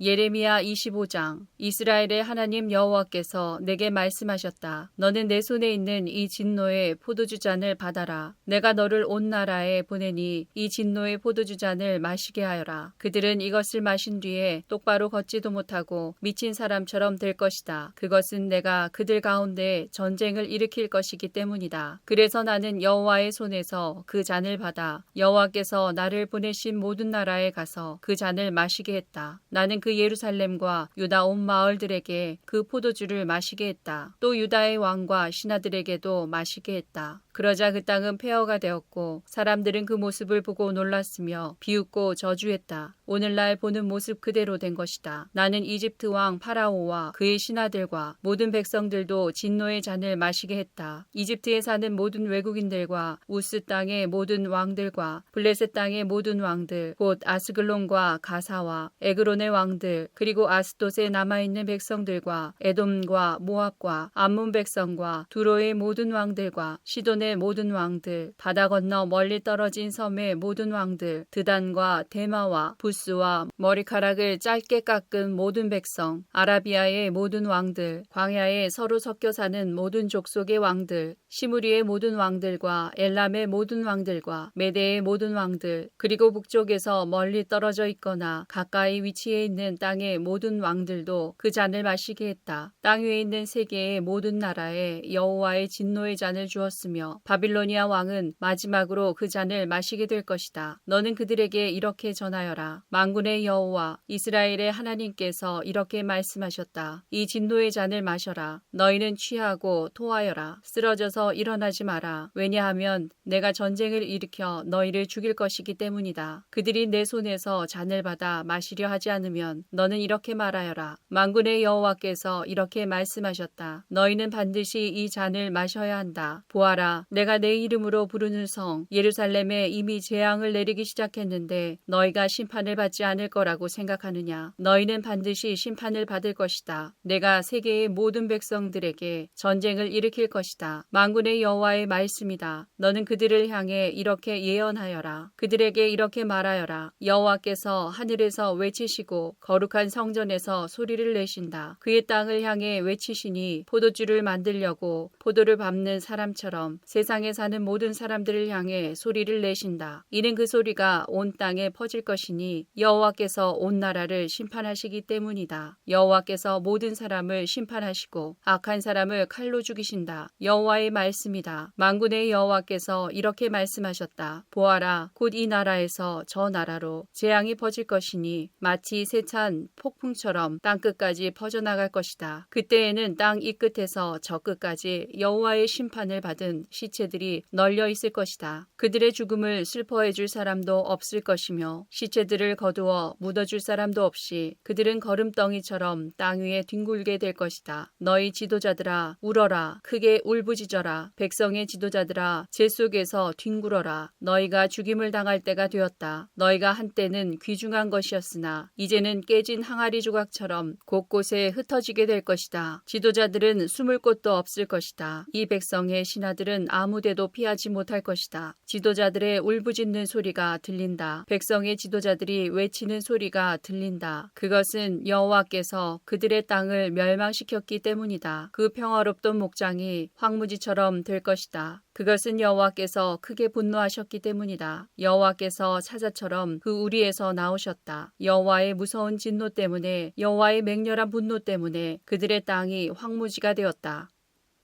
예레미야 25장. 이스라엘의 하나님 여호와께서 내게 말씀하셨다. 너는 내 손에 있는 이 진노의 포도주 잔을 받아라. 내가 너를 온 나라에 보내니 이 진노의 포도주 잔을 마시게 하여라. 그들은 이것을 마신 뒤에 똑바로 걷지도 못하고 미친 사람처럼 될 것이다. 그것은 내가 그들 가운데 전쟁을 일으킬 것이기 때문이다. 그래서 나는 여호와의 손에서 그 잔을 받아 여호와께서 나를 보내신 모든 나라에 가서 그 잔을 마시게 했다. 나는 그 예루살렘과 유다 온 마을들에게 그 포도주를 마시게 했다. 또 유다의 왕과 신하들에게도 마시게 했다. 그러자 그 땅은 폐허가 되었고 사람들은 그 모습을 보고 놀랐으며 비웃고 저주했다. 오늘날 보는 모습 그대로 된 것이다. 나는 이집트 왕 파라오와 그의 신하들과 모든 백성들도 진노의 잔을 마시게 했다. 이집트에 사는 모든 외국인들과 우스 땅의 모든 왕들과 블레셋 땅의 모든 왕들, 곧 아스글론과 가사와 에그론의 왕들, 그리고 아스돗에 남아있는 백성들과 에돔과 모압과 암몬 백성과 두로의 모든 왕들과 시돈의 모든 왕들, 바다 건너 멀리 떨어진 섬의 모든 왕들, 드단과 데마와 부스와 머리카락을 짧게 깎은 모든 백성, 아라비아의 모든 왕들, 광야에 서로 섞여 사는 모든 족속의 왕들, 시무리의 모든 왕들과 엘람의 모든 왕들과 메대의 모든 왕들, 그리고 북쪽에서 멀리 떨어져 있거나 가까이 위치해 있는 땅의 모든 왕들도 그 잔을 마시게 했다. 땅 위에 있는 세계의 모든 나라에 여호와의 진노의 잔을 주었으며 바빌로니아 왕은 마지막으로 그 잔을 마시게 될 것이다. 너는 그들에게 이렇게 전하여라. 만군의 여호와 이스라엘의 하나님께서 이렇게 말씀하셨다. 이 진노의 잔을 마셔라. 너희는 취하고 토하여라. 쓰러져서 일어나지 마라. 왜냐하면 내가 전쟁을 일으켜 너희를 죽일 것이기 때문이다. 그들이 내 손에서 잔을 받아 마시려 하지 않으면 너는 이렇게 말하여라. 만군의 여호와께서 이렇게 말씀하셨다. 너희는 반드시 이 잔을 마셔야 한다. 보아라, 내가 내 이름으로 부르는 성 예루살렘에 이미 재앙을 내리기 시작했는데 너희가 심판을 받지 않을 거라고 생각하느냐? 너희는 반드시 심판을 받을 것이다. 내가 세계의 모든 백성들에게 전쟁을 일으킬 것이다. 만군의 여호와의 말씀이다. 너는 그들을 향해 이렇게 예언하여라. 그들에게 이렇게 말하여라. 여호와께서 하늘에서 외치시고 거룩한 성전에서 소리를 내신다. 그의 땅을 향해 외치시니 포도주를 만들려고 포도를 밟는 사람처럼 세상에 사는 모든 사람들을 향해 소리를 내신다. 이는 그 소리가 온 땅에 퍼질 것이니 여호와께서 온 나라를 심판하시기 때문이다. 여호와께서 모든 사람을 심판하시고 악한 사람을 칼로 죽이신다. 여호와의 말씀이다. 만군의 여호와께서 이렇게 말씀하셨다. 보아라, 곧 이 나라에서 저 나라로 재앙이 퍼질 것이니 마치 세찬 폭풍처럼 땅끝까지 퍼져나갈 것이다. 그때에는 땅 이 끝에서 저 끝까지 여호와의 심판을 받은 시체들이 널려 있을 것이다. 그들의 죽음을 슬퍼해 줄 사람도 없을 것이며 시체들을 거두어 묻어줄 사람도 없이 그들은 거름덩이처럼 땅 위에 뒹굴게 될 것이다. 너희 지도자들아 울어라. 크게 울부짖어라. 백성의 지도자들아 제 속에서 뒹굴어라. 너희가 죽임을 당할 때가 되었다. 너희가 한때는 귀중한 것이었으나 이제는 깨진 항아리 조각처럼 곳곳에 흩어지게 될 것이다. 지도자들은 숨을 곳도 없을 것이다. 이 백성의 신하들은 아무데도 피하지 못할 것이다. 지도자들의 울부짖는 소리가 들린다. 백성의 지도자들이 외치는 소리가 들린다. 그것은 여호와께서 그들의 땅을 멸망시켰기 때문이다. 그 평화롭던 목장이 황무지처럼 될 것이다. 그것은 여호와께서 크게 분노하셨기 때문이다. 여호와께서 사자처럼 그 우리에서 나오셨다. 여호와의 무서운 진노 때문에, 여호와의 맹렬한 분노 때문에 그들의 땅이 황무지가 되었다.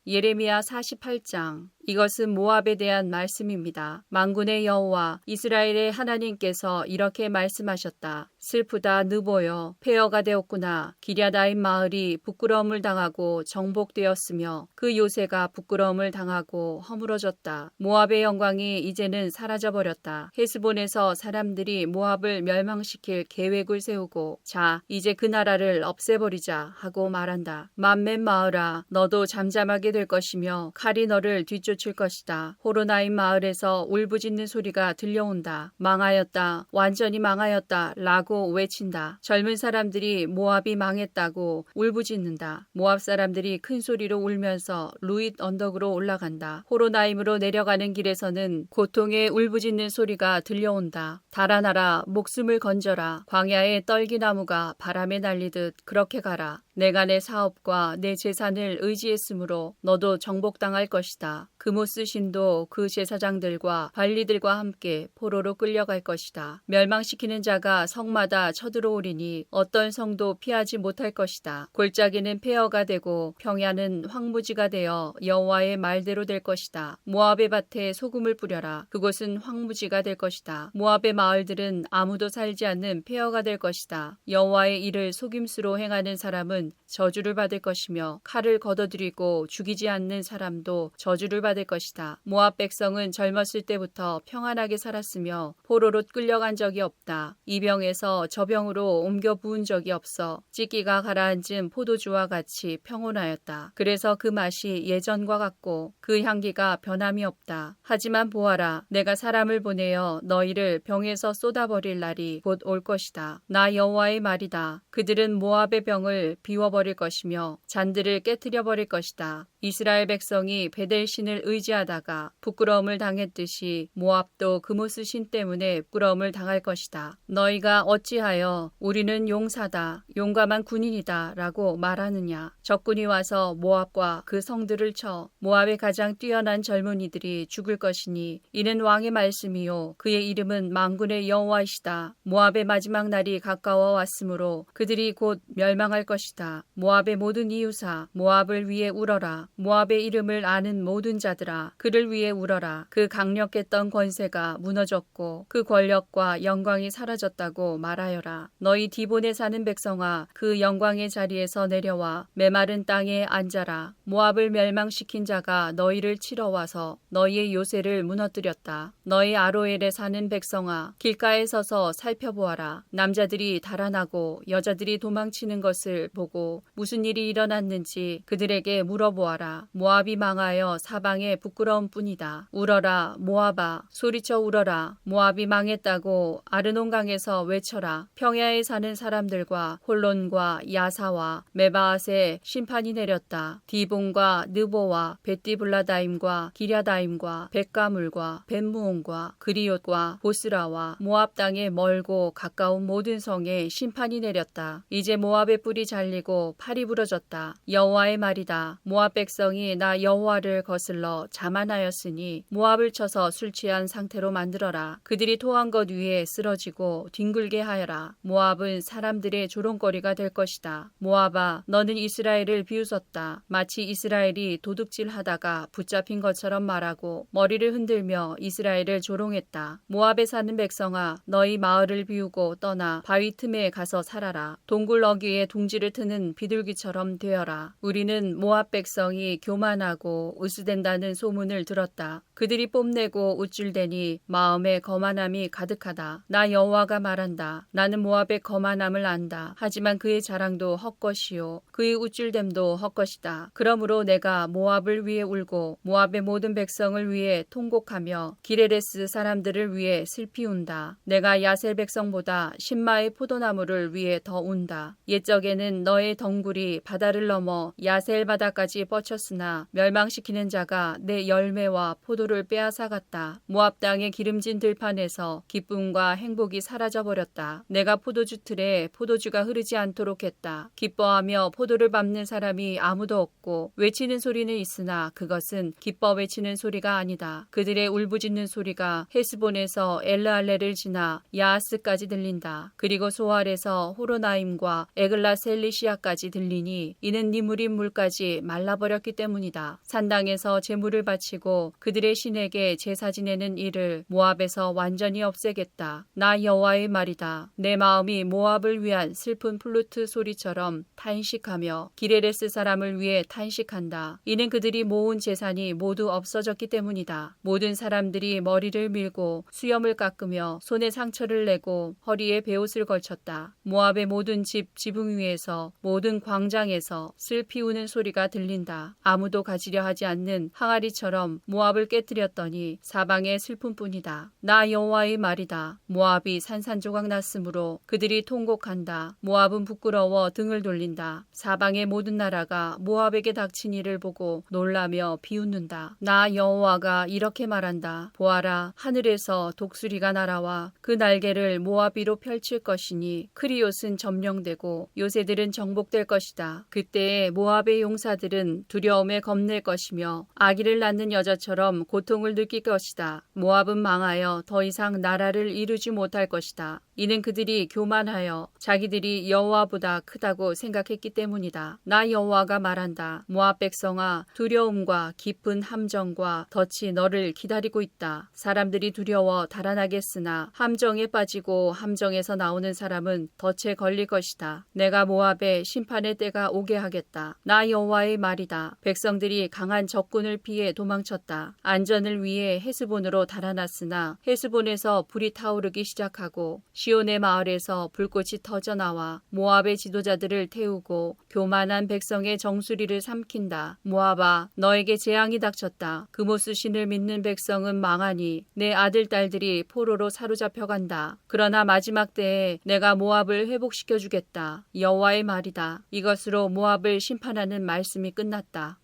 예레미야 48장. 이것은 모압에 대한 말씀입니다. 만군의 여호와 이스라엘의 하나님께서 이렇게 말씀하셨다. 슬프다 느보여 폐허가 되었구나. 기랴다임 마을이 부끄러움을 당하고 정복되었으며 그 요새가 부끄러움을 당하고 허물어졌다. 모압의 영광이 이제는 사라져버렸다. 헤스본에서 사람들이 모압을 멸망시킬 계획을 세우고 자 이제 그 나라를 없애버리자 하고 말한다. 맘맨 마을아 너도 잠잠하게 될 것이며 칼이 너를 뒤쫓을 것이다. 호로나임 마을에서 울부짖는 소리가 들려온다. 망하였다. 완전히 망하였다. 라고 들고 외친다. 젊은 사람들이 모압이 망했다고 울부짖는다. 모압 사람들이 큰 소리로 울면서 루잇 언덕으로 올라간다. 호로나임으로 내려가는 길에서는 고통의 울부짖는 소리가 들려온다. 달아나라, 목숨을 건져라. 광야의 떨기나무가 바람에 날리듯 그렇게 가라. 내가 내 사업과 내 재산을 의지했으므로 너도 정복당할 것이다. 그모스 신도 그 제사장들과 관리들과 함께 포로로 끌려갈 것이다. 멸망시키는 자가 성마다 쳐들어오리니 어떤 성도 피하지 못할 것이다. 골짜기는 폐허가 되고 평야는 황무지가 되어 여호와의 말대로 될 것이다. 모압의 밭에 소금을 뿌려라. 그곳은 황무지가 될 것이다. 모압의 마을들은 아무도 살지 않는 폐허가 될 것이다. 여호와의 일을 속임수로 행하는 사람은 저주를 받을 것이며 칼을 걷어들이고 죽이지 않는 사람도 저주를 받을 것이다. 모압 백성은 젊었을 때부터 평안하게 살았으며 포로로 끌려간 적이 없다. 이 병에서 저 병으로 옮겨 부은 적이 없어 찢기가 가라앉은 포도주와 같이 평온하였다. 그래서 그 맛이 예전과 같고 그 향기가 변함이 없다. 하지만 보아라, 내가 사람을 보내어 너희를 병에서 쏟아버릴 날이 곧 올 것이다. 나 여호와의 말이다. 그들은 모압의 병을 비워버릴 것이며 잔들을 깨뜨려 버릴 것이다. 이스라엘 백성이 베델 신을 의지하다가 부끄러움을 당했듯이 모압도 그모스 신 때문에 부끄러움을 당할 것이다. 너희가 어찌하여 우리는 용사다, 용감한 군인이다 라고 말하느냐. 적군이 와서 모압과 그 성들을 쳐 모압의 가장 뛰어난 젊은이들이 죽을 것이니 이는 왕의 말씀이요 그의 이름은 만군의 여호와이시다. 모압의 마지막 날이 가까워 왔으므로 그들이 곧 멸망할 것이다. 모압의 모든 이웃아, 모압을 위해 울어라. 모압의 이름을 아는 모든 자들아, 그를 위해 울어라. 그 강력했던 권세가 무너졌고 그 권력과 영광이 사라졌다고 말하여라. 너희 디본에 사는 백성아, 그 영광의 자리에서 내려와 메마른 땅에 앉아라. 모압을 멸망시킨 자가 너희를 치러 와서 너희의 요새를 무너뜨렸다. 너희 아로엘에 사는 백성아, 길가에 서서 살펴보아라. 남자들이 달아나고 여자들이 도망치는 것을 보고 무슨 일이 일어났는지 그들에게 물어보아라. 모압이 망하여 사방에 부끄러움 뿐이다. 울어라, 모압아, 소리쳐 울어라. 모압이 망했다고 아르논강에서 외쳐라. 평야에 사는 사람들과 홀론과 야사와 메바앗에 심판이 내렸다. 디본과 느보와 벳디블라다임과 기랴다임과 벳가물과 벳무온과 그리옷과 보스라와 모압 땅의 멀고 가까운 모든 성에 심판이 내렸다. 이제 모압의 뿔이 잘리고 팔이 부러졌다. 여호와의 말이다. 모압 백성이 나 여호와를 거슬러 자만하였으니 모압을 쳐서 술 취한 상태로 만들어라. 그들이 토한 것 위에 쓰러지고 뒹굴게 하여라. 모압은 사람들의 조롱거리가 될 것이다. 모압아, 너는 이스라엘을 비웃었다. 마치 이스라엘이 도둑질하다가 붙잡힌 것처럼 말하고 머리를 흔들며 이스라엘을 조롱했다. 모압에 사는 백성아, 너희 마을을 비우고 떠나 바위 틈에 가서 살아라. 동굴 어귀에 둥지를 트는 비둘기처럼 되어라. 우리는 모압 백성이 교만하고 으스댄다는 소문을 들었다. 그들이 뽐내고 우쭐대니 마음에 거만함이 가득하다. 나 여호와가 말한다. 나는 모압의 거만함을 안다. 하지만 그의 자랑도 헛것이요 그의 우쭐댐도 헛것이다. 그러므로 내가 모압을 위해 울고 모압의 모든 백성을 위해 통곡하며 기레레스 사람들을 위해 슬피 운다. 내가 야셀 백성보다 신마의 포도나무를 위해 더 운다. 옛적에는 너의 덩굴이 바다를 넘어 야셀 바다까지 뻗쳤으나 멸망시키는 자가 내 열매와 포도를 빼앗아갔다. 모압 땅의 기름진 들판에서 기쁨과 행복이 사라져버렸다. 내가 포도주 틀에 포도주가 흐르지 않도록 했다. 기뻐하며 포도를 밟는 사람이 아무도 없고 외치는 소리는 있으나 그것은 기뻐 외치는 소리가 아니다. 그들의 울부짖는 소리가 헤스본에서 엘르알레를 지나 야하스까지 들린다. 그리고 소알에서 호로나임과 에글라셀리시아까지 들리니 이는 니무린 물까지 말라버렸기 때문이다. 산당에서 제물을 바치고 그들의 신에게 제사 지내는 일을 모압에서 완전히 없애겠다. 나 여호와의 말이다. 내 마음이 모압을 위한 슬픈 플루트 소리처럼 탄식하며 기레레스 사람을 위해 탄식한다. 이는 그들이 모은 재산이 모두 없어졌기 때문이다. 모든 사람들이 머리를 밀고 수염을 깎으며 손에 상처를 내고 허리에 베옷을 걸쳤다. 모압의 모든 집 지붕 위에서 모든 광장에서 슬피 우는 소리가 들린다. 아무도 가지려 하지 않는 항아리처럼 모압을 깨뜨렸더니 사방의 슬픔뿐이다. 나 여호와의 말이다. 모압이 산산조각 났으므로 그들이 통곡한다. 모압은 부끄러워 등을 돌린다. 사방의 모든 나라가 모압에게 닥친 일을 보고 놀라며 비웃는다. 나 여호와가 이렇게 말한다. 보아라, 하늘에서 독수리가 날아와 그 날개를 모압 위로 펼칠 것이니 크리옷은 점령되고 요새들은 정복될 것이다. 그때에 모압의 용사들은 두려움에 겁낼 것이며 아기를 낳는 여자처럼 고통을 느낄 것이다. 모압은 망하여 더 이상 나라를 이루지 못할 것이다. 이는 그들이 교만하여 자기들이 여호와보다 크다고 생각했기 때문이다. 나 여호와가 말한다. 모압 백성아, 두려움과 깊은 함정과 덫이 너를 기다리고 있다. 사람들이 두려워 달아나겠으나 함정에 빠지고 함정에서 나오는 사람은 덫에 걸릴 것이다. 내가 모압에 심판의 때가 오게 하겠다. 나 여호와의 말이다. 백성들이 강한 적군을 피해 도망쳤다. 안전을 위해 헤스본으로 달아났으나 헤스본에서 불이 타오르기 시작하고 시온의 마을에서 불꽃이 터져나와 모압의 지도자들을 태우고 교만한 백성의 정수리를 삼킨다. 모압아, 너에게 재앙이 닥쳤다. 그모스 신을 믿는 백성은 망하니 내 아들 딸들이 포로로 사로잡혀간다. 그러나 마지막 때에 내가 모압을 회복시켜 주겠다. 여호와의 말이다. 이것으로 모압을 심판하는 말씀이 끝났다.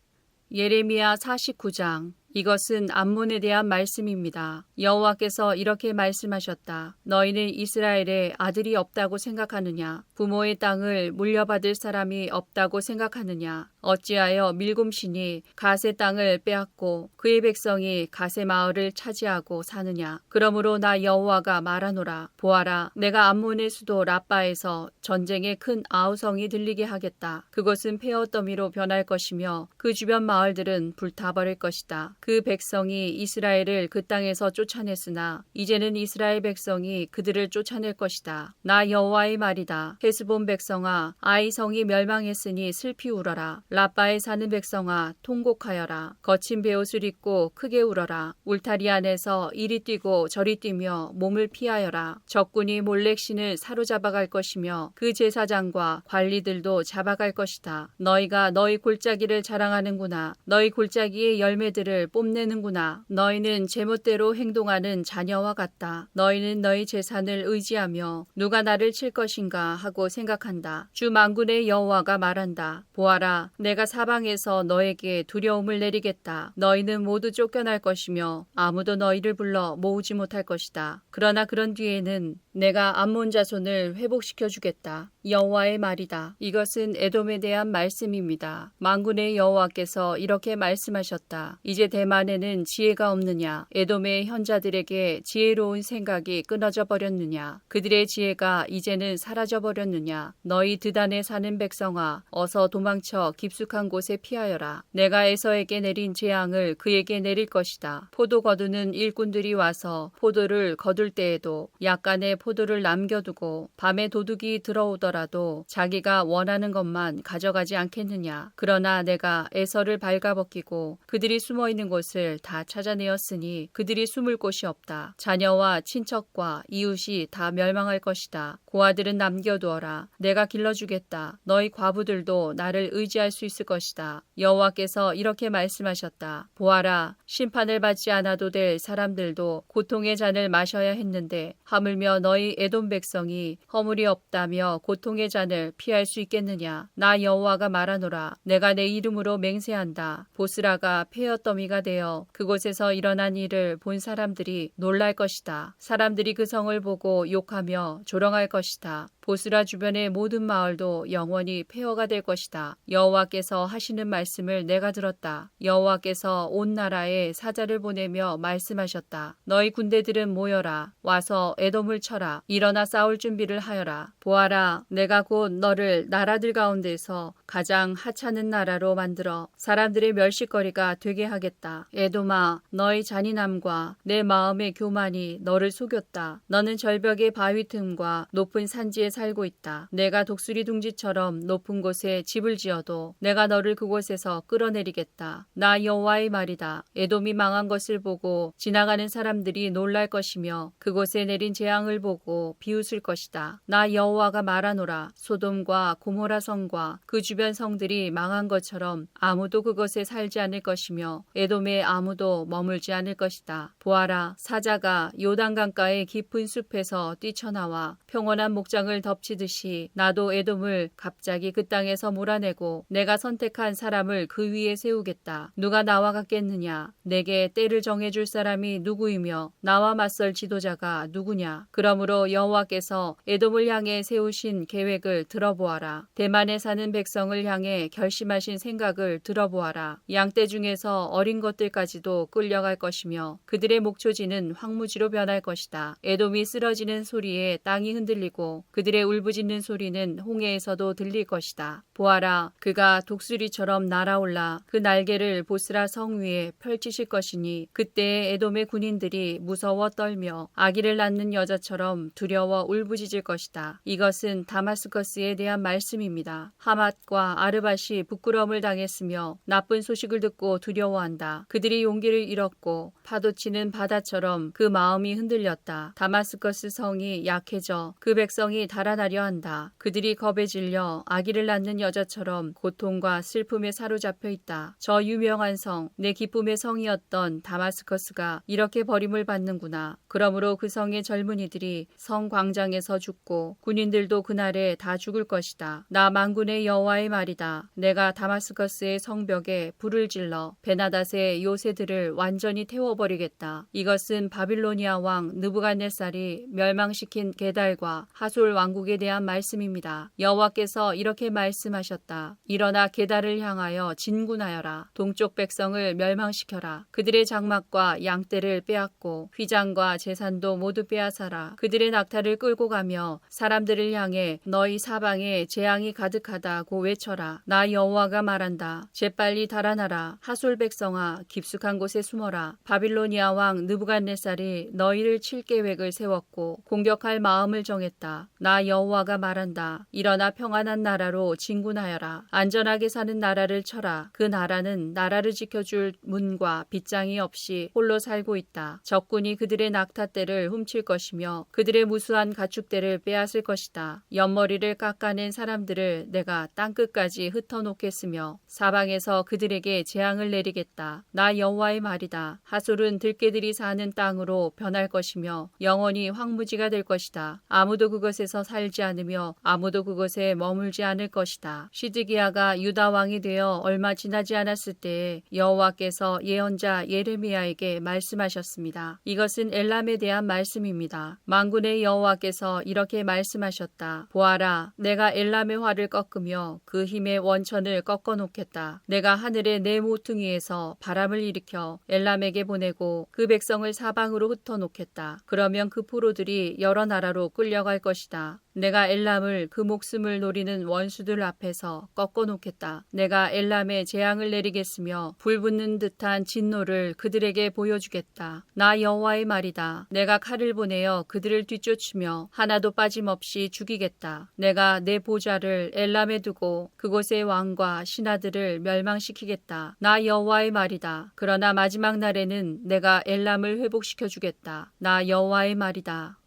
예레미야 49장. 이것은 암몬에 대한 말씀입니다. 여호와께서 이렇게 말씀하셨다. 너희는 이스라엘에 아들이 없다고 생각하느냐? 부모의 땅을 물려받을 사람이 없다고 생각하느냐? 어찌하여 밀곰신이 갓의 땅을 빼앗고 그의 백성이 갓의 마을을 차지하고 사느냐? 그러므로 나 여호와가 말하노라. 보아라, 내가 암몬의 수도 라빠에서 전쟁의 큰 아우성이 들리게 하겠다. 그곳은 폐허더미로 변할 것이며 그 주변 마을들은 불타버릴 것이다. 그 백성이 이스라엘을 그 땅에서 쫓아냈으나 이제는 이스라엘 백성이 그들을 쫓아낼 것이다. 나 여호와의 말이다. 헤스본 백성아, 아이 성이 멸망했으니 슬피 울어라. 라빠에 사는 백성아, 통곡하여라. 거친 베옷을 입고 크게 울어라. 울타리 안에서 이리 뛰고 저리 뛰며 몸을 피하여라. 적군이 몰렉신을 사로잡아갈 것이며 그 제사장과 관리들도 잡아갈 것이다. 너희가 너희 골짜기를 자랑하는구나. 너희 골짜기의 열매들을 뽐내는구나. 너희는 제멋대로 행동하는 자녀와 같다. 너희는 너희 재산을 의지하며 누가 나를 칠 것인가 하고 생각한다. 주 만군의 여호와가 말한다. 보아라, 내가 사방에서 너에게 두려움을 내리겠다. 너희는 모두 쫓겨날 것이며 아무도 너희를 불러 모으지 못할 것이다. 그러나 그런 뒤에는 내가 암몬 자손을 회복시켜 주겠다. 여호와의 말이다. 이것은 에돔에 대한 말씀입니다. 만군의 여호와께서 이렇게 말씀하셨다. 이제 대만에는 지혜가 없느냐? 에돔의 현자들에게 지혜로운 생각이 끊어져 버렸느냐? 그들의 지혜가 이제는 사라져 버렸느냐? 너희 드단에 사는 백성아, 어서 도망쳐 깊숙한 곳에 피하여라. 내가 에서에게 내린 재앙을 그에게 내릴 것이다. 포도 거두는 일꾼들이 와서 포도를 거둘 때에도 약간의 포도를 남겨두고 밤에 도둑이 들어오더라도 자기가 원하는 것만 가져가지 않겠느냐? 그러나 내가 에서를 발가벗기고 그들이 숨어있는 곳을 다 찾아내었으니 그들이 숨을 곳이 없다. 자녀와 친척과 이웃이 다 멸망할 것이다. 고아들은 남겨두어라. 내가 길러주겠다. 너희 과부들도 나를 의지할 수 있을 것이다. 여호와께서 이렇게 말씀하셨다. 보아라, 심판을 받지 않아도 될 사람들도 고통의 잔을 마셔야 했는데 하물며 너희 에돔 백성이 허물이 없다며 고통의 잔을 피할 수 있겠느냐? 나 여호와가 말하노라. 내가 내 이름으로 맹세한다. 보스라가 폐허더미가 되어 그곳에서 일어난 일을 본 사람들이 놀랄 것이다. 사람들이 그 성을 보고 욕하며 조롱할 것이다. 보스라 주변의 모든 마을도 영원히 폐허가 될 것이다. 여호와께서 하시는 말씀을 내가 들었다. 여호와께서 온 나라에 사자를 보내며 말씀하셨다. 너희 군대들은 모여라. 와서 에돔을 쳐라. 일어나 싸울 준비를 하여라. 보아라, 내가 곧 너를 나라들 가운데서 가장 하찮은 나라로 만들어 사람들의 멸시거리가 되게 하겠다. 에돔아, 너희 잔인함과 내 마음의 교만이 너를 속였다. 너는 절벽의 바위 틈과 높은 산지에 살고 있다. 내가 독수리 둥지처럼 높은 곳에 집을 지어도 내가 너를 그곳에서 끌어내리겠다. 나 여호와의 말이다. 에돔이 망한 것을 보고 지나가는 사람들이 놀랄 것이며 그곳에 내린 재앙을 보고 비웃을 것이다. 나 여호와가 말하노라. 소돔과 고모라 성과 그 주변 성들이 망한 것처럼 아무도 그것에 살지 않을 것이며 에돔에 아무도 머물지 않을 것이다. 보아라, 사자가 요단강가의 깊은 숲에서 뛰쳐나와 평온한 목장을 덮치듯이 나도 에돔을 갑자기 그 땅에서 몰아내고 내가 선택한 사람을 그 위에 세우겠다. 누가 나와 같겠느냐? 내게 때를 정해줄 사람이 누구이며 나와 맞설 지도자가 누구냐? 그러므로 여호와께서 에돔을 향해 세우신 계획을 들어보아라. 대만에 사는 백성을 향해 결심하신 생각을 들어보아라. 양떼 중에서 어린 것들까지도 끌려갈 것이며 그들의 목초지는 황무지로 변할 것이다. 에돔이 쓰러지는 소리에 땅이 흔들리고 그들의 울부짖는 소리는 홍해에서도 들릴 것이다. 보아라, 그가 독수리처럼 날아올라 그 날개를 보스라 성 위에 펼치실 것이니 그때에 에돔의 군인들이 무서워 떨며 아기를 낳는 여자처럼 두려워 울부짖을 것이다. 이것은 다마스커스에 대한 말씀입니다. 하맛과 아르밧이 부끄러움을 당했으며 나쁜 소식을 듣고 두려워한다. 그들이 용기를 잃었고 파도치는 바다처럼 그 마음이 흔들렸다. 다마스커스 성이 약해져 그 백성이 달아나려 한다. 그들이 겁에 질려 아기를 낳는 여자처럼 고통과 슬픔에 사로잡혀 있다. 저 유명한 성, 내 기쁨의 성이었던 다마스커스가 이렇게 버림을 받는구나. 그러므로 그 성의 젊은이들이 성 광장에서 죽고 군인들도 그날에 다 죽을 것이다. 나 만군의 여호와의 말이다. 내가 다마스커스의 성벽에 불을 질러 베나닷의 요새들을 완전히 태워버리겠다. 이것은 바빌로니아 왕 느부갓네살이 멸망시킨 게달과 하솔 왕국에 대한 말씀입니다. 여호와께서 이렇게 말씀하셨다. 일어나 게달을 향하여 진군하여라. 동쪽 백성을 멸망시켜라. 그들의 장막과 양떼를 빼앗고 휘장과 재산도 모두 빼앗아라. 그들의 낙타를 끌고 가며 사람들을 향해 너희 사방에 재앙이 가득하다고 외쳐라. 나 여호와가 말한다. 재빨리 달아나라. 하솔 백성아, 깊숙한 곳에 숨어라. 바빌로니아 왕 느부갓네살이 너희를 칠 계획을 세웠고 공격할 마음을 정했다. 나 여호와가 말한다. 일어나 평안한 나라로 진군하여라. 안전하게 사는 나라를 쳐라. 그 나라는 나라를 지켜줄 문과 빗장이 없이 홀로 살고 있다. 적군이 그들의 낙타떼를 훔칠 것이며 그들의 무수한 가축대를 빼앗을 것이다. 옆머리를 깎아낸 사람들을 내가 땅끝까지 흩어놓겠으며 사방에서 그들에게 재앙을 내리겠다. 나 여호와의 말이다. 하솔은 들깨들이 사는 땅으로 변할 것이며 영원히 황무지가 될 것이다. 아무도 그것에서 살지 않으며 아무도 그곳에 머물지 않을 것이다. 시드기야가 유다 왕이 되어 얼마 지나지 않았을 때에 여호와께서 예언자 예레미야에게 말씀하셨습니다. 이것은 엘람에 대한 말씀입니다. 만군의 여호와께서 이렇게 말씀하셨다. 보아라, 내가 엘람의 활을 꺾으며 그 힘의 원천을 꺾어놓겠다. 내가 하늘의 내 모퉁이에서 바람을 일으켜 엘람에게 보내고 그 백성을 사방으로 흩어놓겠다. 그러면 그 포로들이 여러 나라로 끌려갈 것이다. 내가 엘람을 그 목숨을 노리는 원수들 앞에서 꺾어놓겠다. 내가 엘람에 재앙을 내리겠으며 불붙는 듯한 진노를 그들에게 보여주겠다. 나 여호와의 말이다. 내가 칼을 보내어 그들을 뒤쫓으며 하나도 빠짐없이 죽이겠다. 내가 내 보좌를 엘람에 두고 그곳의 왕과 신하들을 멸망시키겠다. 나 여호와의 말이다. 그러나 마지막 날에는 내가 엘람을 회복시켜 주겠다. 나 여호와의 말이다.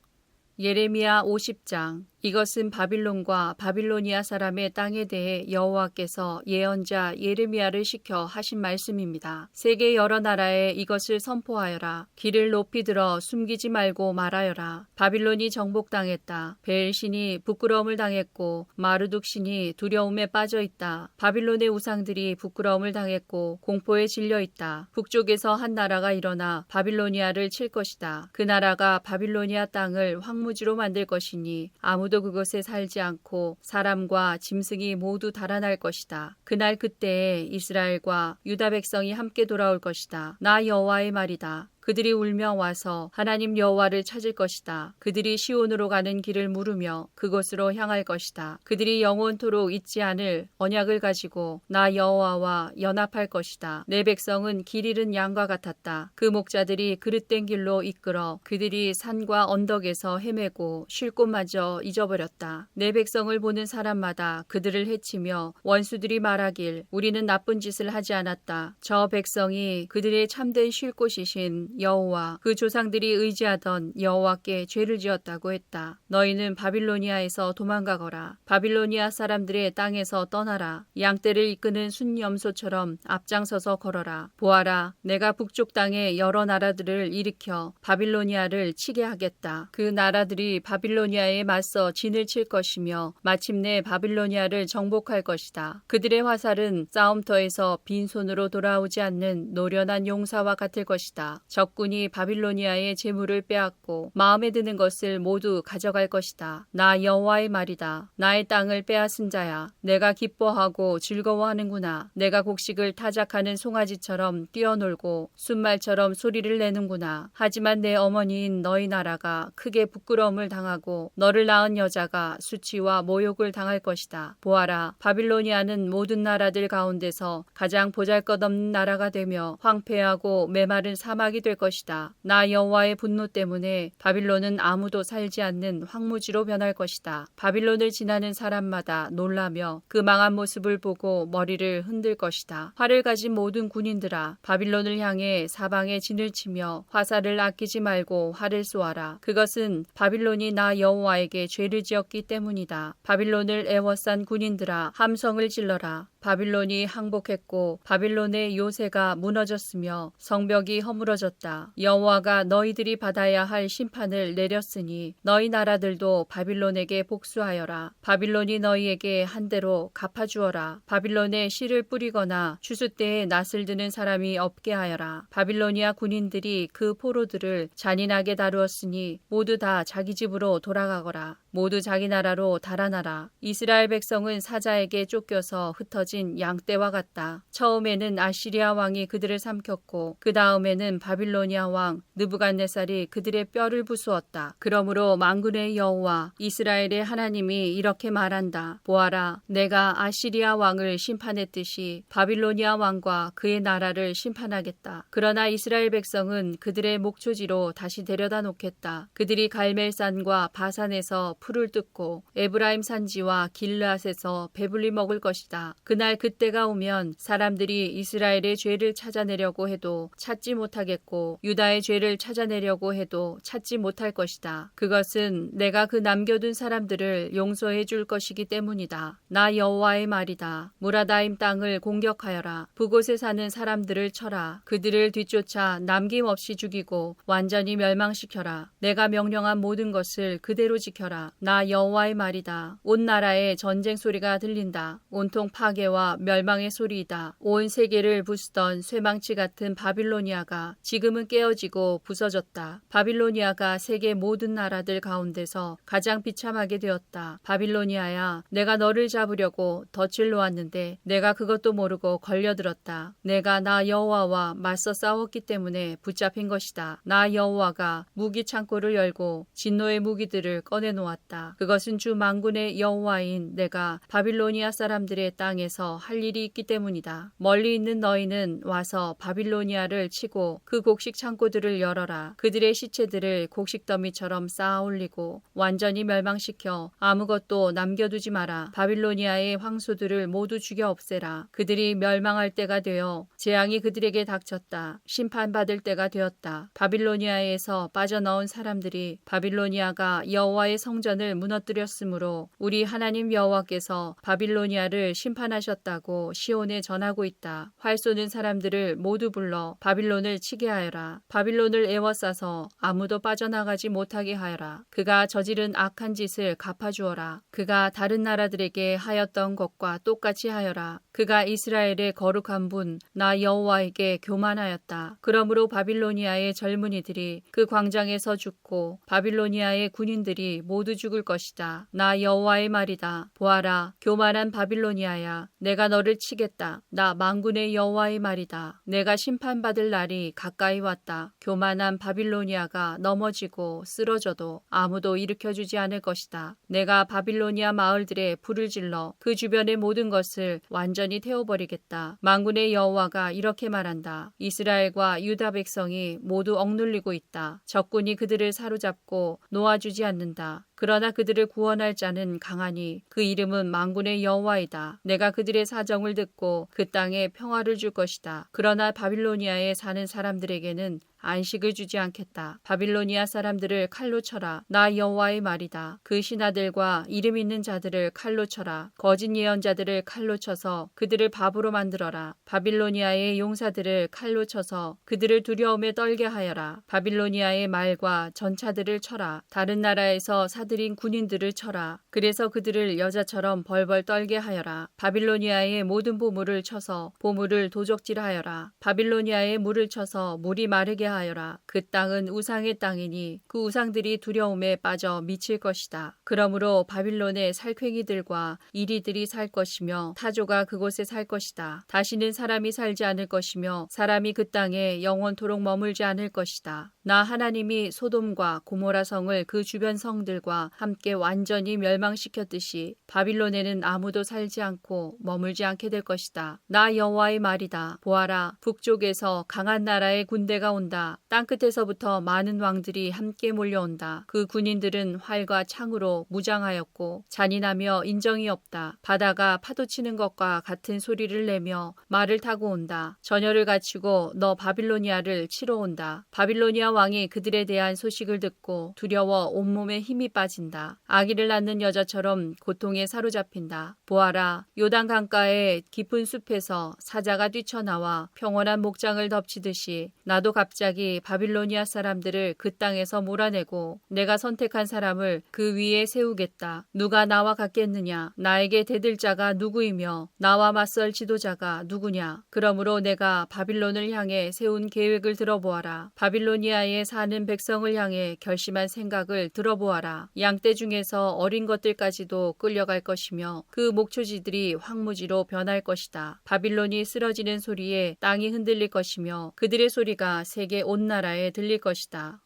예레미야 50장. 이것은 바빌론과 바빌로니아 사람의 땅에 대해 여호와께서 예언자 예레미야를 시켜 하신 말씀입니다. 세계 여러 나라에 이것을 선포하여라. 귀를 높이 들어 숨기지 말고 말하여라. 바빌론이 정복당했다. 벨신이 부끄러움을 당했고 마르둑신이 두려움에 빠져 있다. 바빌론의 우상들이 부끄러움을 당했고 공포에 질려 있다. 북쪽에서 한 나라가 일어나 바빌로니아를 칠 것이다. 그 나라가 바빌로니아 땅을 황무지로 만들 것이니 아무도 그것에 살지 않고 사람과 짐승이 모두 달아날 것이다. 그날 그때에 이스라엘과 유다 백성이 함께 돌아올 것이다. 나 여호와의 말이다. 그들이 울며 와서 하나님 여호와를 찾을 것이다. 그들이 시온으로 가는 길을 물으며 그곳으로 향할 것이다. 그들이 영원토록 잊지 않을 언약을 가지고 나 여호와와 연합할 것이다. 내 백성은 길 잃은 양과 같았다. 그 목자들이 그릇된 길로 이끌어 그들이 산과 언덕에서 헤매고 쉴 곳마저 잊어버렸다. 내 백성을 보는 사람마다 그들을 해치며 원수들이 말하길 우리는 나쁜 짓을 하지 않았다. 저 백성이 그들의 참된 쉴 곳이신 여호와 그 조상들이 의지하던 여호와께 죄를 지었다고 했다. 너희는 바빌로니아에서 도망가거라. 바빌로니아 사람들의 땅에서 떠나라. 양떼를 이끄는 순염소처럼 앞장서서 걸어라. 보아라, 내가 북쪽 땅에 여러 나라들을 일으켜 바빌로니아를 치게 하겠다. 그 나라들이 바빌로니아에 맞서 진을 칠 것이며 마침내 바빌로니아를 정복할 것이다. 그들의 화살은 싸움터에서 빈손으로 돌아오지 않는 노련한 용사와 같을 것이다. 적군이 바빌로니아의 재물을 빼앗고 마음에 드는 것을 모두 가져갈 것이다. 나 여호와의 말이다. 나의 땅을 빼앗은 자야. 내가 기뻐하고 즐거워하는구나. 내가 곡식을 타작하는 송아지처럼 뛰어놀고 순말처럼 소리를 내는구나. 하지만 내 어머니인 너희 나라가 크게 부끄러움을 당하고 너를 낳은 여자가 수치와 모욕을 당할 것이다. 보아라, 바빌로니아는 모든 나라들 가운데서 가장 보잘것없는 나라가 되며 황폐하고 메마른 사막이 될 것이다. 나 여호와의 분노 때문에 바빌론은 아무도 살지 않는 황무지로 변할 것이다. 바빌론을 지나는 사람마다 놀라며 그 망한 모습을 보고 머리를 흔들 것이다. 활을 가진 모든 군인들아, 바빌론을 향해 사방에 진을 치며 화살을 아끼지 말고 활을 쏘아라. 그것은 바빌론이 나 여호와에게 죄를 지었기 때문이다. 바빌론을 애워싼 군인들아, 함성을 질러라. 바빌론이 항복했고 바빌론의 요새가 무너졌으며 성벽이 허물어졌다. 여호와가 너희들이 받아야 할 심판을 내렸으니 너희 나라들도 바빌론에게 복수하여라. 바빌론이 너희에게 한 대로 갚아주어라. 바빌론에 씨를 뿌리거나 추수 때에 낫을 드는 사람이 없게 하여라. 바빌로니아 군인들이 그 포로들을 잔인하게 다루었으니 모두 다 자기 집으로 돌아가거라. 모두 자기 나라로 달아나라. 이스라엘 백성은 사자에게 쫓겨서 흩어진 양떼와 같다. 처음에는 아시리아 왕이 그들을 삼켰고 그 다음에는 바빌로니아 왕 느부갓네살이 그들의 뼈를 부수었다. 그러므로 만군의 여호와 이스라엘의 하나님이 이렇게 말한다. 보아라, 내가 아시리아 왕을 심판했듯이 바빌로니아 왕과 그의 나라를 심판하겠다. 그러나 이스라엘 백성은 그들의 목초지로 다시 데려다 놓겠다. 그들이 갈멜산과 바산에서 풀을 뜯고 에브라임 산지와 길르앗에서 배불리 먹을 것이다. 그날 그때가 오면 사람들이 이스라엘의 죄를 찾아내려고 해도 찾지 못하겠고 유다의 죄를 찾아내려고 해도 찾지 못할 것이다. 그것은 내가 그 남겨둔 사람들을 용서해 줄 것이기 때문이다. 나 여호와의 말이다. 무라다임 땅을 공격하여라. 그곳에 사는 사람들을 쳐라. 그들을 뒤쫓아 남김없이 죽이고 완전히 멸망시켜라. 내가 명령한 모든 것을 그대로 지켜라. 나 여호와의 말이다. 온 나라에 전쟁 소리가 들린다. 온통 파괴와 멸망의 소리이다. 온 세계를 부수던 쇠망치 같은 바빌로니아가 지금은 깨어지고 부서졌다. 바빌로니아가 세계 모든 나라들 가운데서 가장 비참하게 되었다. 바빌로니아야, 내가 너를 잡으려고 덫을 놓았는데 내가 그것도 모르고 걸려들었다. 내가 나 여호와와 맞서 싸웠기 때문에 붙잡힌 것이다. 나 여호와가 무기 창고를 열고 진노의 무기들을 꺼내놓았다. 그것은 주 만군의 여호와인 내가 바빌로니아 사람들의 땅에서 할 일이 있기 때문이다. 멀리 있는 너희는 와서 바빌로니아를 치고 그 곡식 창고들을 열어라. 그들의 시체들을 곡식 더미처럼 쌓아 올리고 완전히 멸망시켜 아무것도 남겨두지 마라. 바빌로니아의 황소들을 모두 죽여 없애라. 그들이 멸망할 때가 되어 재앙이 그들에게 닥쳤다. 심판받을 때가 되었다. 바빌로니아에서 빠져나온 사람들이 바빌로니아가 여호와의 성전을 무너뜨렸으므로 우리 하나님 여호와께서 바빌로니아를 심판하셨다고 시온에 전하고 있다. 활 쏘는 사람들을 모두 불러 바빌론을 치게 하여라. 바빌론을 에워싸서 아무도 빠져나가지 못하게 하여라. 그가 저지른 악한 짓을 갚아주어라. 그가 다른 나라들에게 하였던 것과 똑같이 하여라. 그가 이스라엘의 거룩한 분 나 여호와에게 교만하였다. 그러므로 바빌로니아의 젊은이들이 그 광장에서 죽고 바빌로니아의 군인들이 모두 모두 죽을 것이다. 나 여호와의 말이다. 보아라, 교만한 바빌로니아야, 내가 너를 치겠다. 나 만군의 여호와의 말이다. 내가 심판받을 날이 가까이 왔다. 교만한 바빌로니아가 넘어지고 쓰러져도 아무도 일으켜주지 않을 것이다. 내가 바빌로니아 마을들에 불을 질러 그 주변의 모든 것을 완전히 태워버리겠다. 만군의 여호와가 이렇게 말한다. 이스라엘과 유다 백성이 모두 억눌리고 있다. 적군이 그들을 사로잡고 놓아주지 않는다. 그러나 그들을 구원할 자는 강하니 그 이름은 만군의 여호와이다. 내가 그들의 사정을 듣고 그 땅에 평화를 줄 것이다. 그러나 바빌로니아에 사는 사람들에게는 안식을 주지 않겠다. 바빌로니아 사람들을 칼로 쳐라. 나 여호와의 말이다. 그 신하들과 이름 있는 자들을 칼로 쳐라. 거짓 예언자들을 칼로 쳐서 그들을 바보로 만들어라. 바빌로니아의 용사들을 칼로 쳐서 그들을 두려움에 떨게 하여라. 바빌로니아의 말과 전차들을 쳐라. 다른 나라에서 사들인 군인들을 쳐라. 그래서 그들을 여자처럼 벌벌 떨게 하여라. 바빌로니아의 모든 보물을 쳐서 보물을 도적질하여라. 바빌로니아의 물을 쳐서 물이 마르게 하여라. 그 땅은 우상의 땅이니 그 우상들이 두려움에 빠져 미칠 것이다. 그러므로 바빌론의 살쾡이들과 이리들이 살 것이며 타조가 그곳에 살 것이다. 다시는 사람이 살지 않을 것이며 사람이 그 땅에 영원토록 머물지 않을 것이다. 나 하나님이 소돔과 고모라 성을 그 주변 성들과 함께 완전히 멸망시켰듯이 바빌론에는 아무도 살지 않고 머물지 않게 될 것이다. 나 여호와의 말이다. 보아라, 북쪽에서 강한 나라의 군대가 온다. 땅끝에서부터 많은 왕들이 함께 몰려온다. 그 군인들은 활과 창으로 무장하였고 잔인하며 인정이 없다. 바다가 파도치는 것과 같은 소리를 내며 말을 타고 온다. 전열을 갖추고 너 바빌로니아를 치러 온다. 바빌로니아 왕이 그들에 대한 소식을 듣고 두려워 온몸에 힘이 빠진다. 아기를 낳는 여자처럼 고통에 사로잡힌다. 보아라, 요단 강가의 깊은 숲에서 사자가 뛰쳐나와 평온한 목장을 덮치듯이 나도 갑자기 바빌로니아 사람들을 그 땅에서 몰아내고 내가 선택한 사람을 그 위에 세우겠다. 누가 나와 같겠느냐? 나에게 대들 자가 누구이며 나와 맞설 지도자가 누구냐? 그러므로 내가 바빌론을 향해 세운 계획을 들어보아라. 바빌로니아에 사는 백성을 향해 결심한 생각을 들어보아라. 양떼 중에서 어린 것들까지도 끌려갈 것이며 그 목초지들이 황무지로 변할 것이다. 바빌론이 쓰러지는 소리에 땅이 흔들릴 것이며 그들의 소리가 세계 온 나라에 들릴 것이다.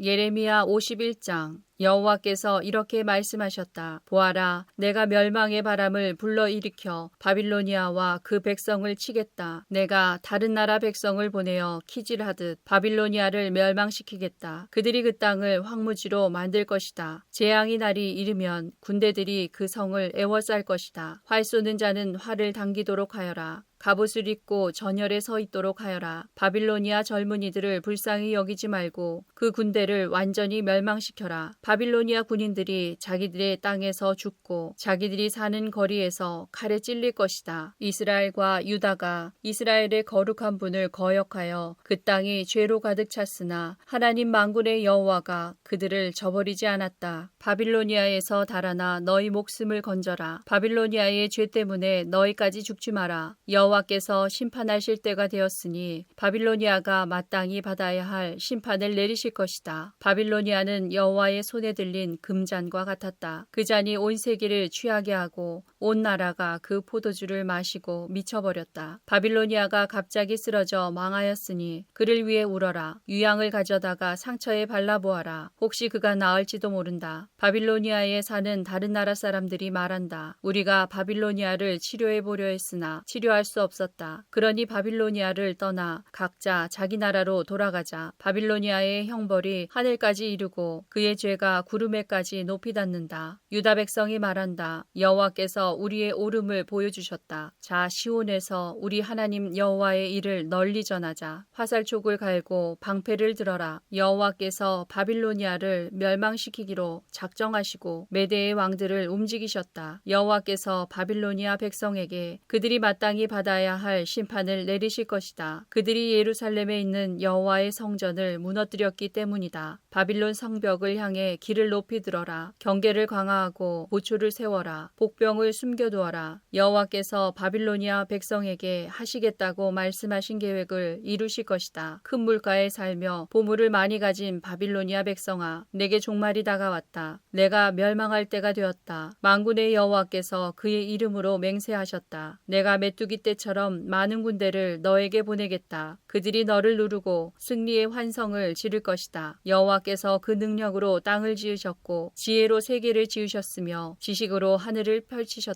예레미야 51장. 여호와께서 이렇게 말씀하셨다. 보아라, 내가 멸망의 바람을 불러일으켜 바빌로니아와 그 백성을 치겠다. 내가 다른 나라 백성을 보내어 키질하듯 바빌로니아를 멸망시키겠다. 그들이 그 땅을 황무지로 만들 것이다. 재앙의 날이 이르면 군대들이 그 성을 에워쌀 것이다. 활 쏘는 자는 활을 당기도록 하여라. 갑옷을 입고 전열에 서 있도록 하여라. 바빌로니아 젊은이들을 불쌍히 여기지 말고 그 군대를 완전히 멸망시켜라. 바빌로니아 군인들이 자기들의 땅에서 죽고 자기들이 사는 거리에서 칼에 찔릴 것이다. 이스라엘과 유다가 이스라엘의 거룩한 분을 거역하여 그 땅이 죄로 가득 찼으나 하나님 만군의 여호와가 그들을 저버리지 않았다. 바빌로니아에서 달아나 너희 목숨을 건져라. 바빌로니아의 죄 때문에 너희까지 죽지 마라. 여호와께서 심판하실 때가 되었으니 바빌로니아가 마땅히 받아야 할 심판을 내리실 것이다. 바빌로니아는 여호와의 손에 들린 금잔과 같았다. 그 잔이 온 세계를 취하게 하고 온 나라가 그 포도주를 마시고 미쳐버렸다. 바빌로니아가 갑자기 쓰러져 망하였으니 그를 위해 울어라. 유향을 가져다가 상처에 발라보아라. 혹시 그가 나을지도 모른다. 바빌로니아에 사는 다른 나라 사람들이 말한다. 우리가 바빌로니아를 치료해보려 했으나 치료할 수 없었다. 그러니 바빌로니아를 떠나 각자 자기 나라로 돌아가자. 바빌로니아의 형벌이 하늘까지 이르고 그의 죄가 구름에까지 높이 닿는다. 유다 백성이 말한다. 여호와께서 우리의 오름을 보여주셨다. 자, 시온에서 우리 하나님 여호와의 일을 널리 전하자. 화살촉을 갈고 방패를 들어라. 여호와께서 바빌로니아를 멸망시키기로 작정하시고 메대의 왕들을 움직이셨다. 여호와께서 바빌로니아 백성에게 그들이 마땅히 받아야 할 심판을 내리실 것이다. 그들이 예루살렘에 있는 여호와의 성전을 무너뜨렸기 때문이다. 바빌론 성벽을 향해 길을 높이 들어라. 경계를 강화하고 보초를 세워라. 복병을 숨겨두어라. 여호와께서 바빌로니아 백성에게 하시겠다고 말씀하신 계획을 이루실 것이다. 큰 물가에 살며 보물을 많이 가진 바빌로니아 백성아, 내게 종말이 다가왔다. 내가 멸망할 때가 되었다. 만군의 여호와께서 그의 이름으로 맹세하셨다. 내가 메뚜기 떼처럼 많은 군대를 너에게 보내겠다. 그들이 너를 누르고 승리의 환성을 지를 것이다. 여호와께서 그 능력으로 땅을 지으셨고 지혜로 세계를 지으셨으며 지식으로 하늘을 펼치셨다.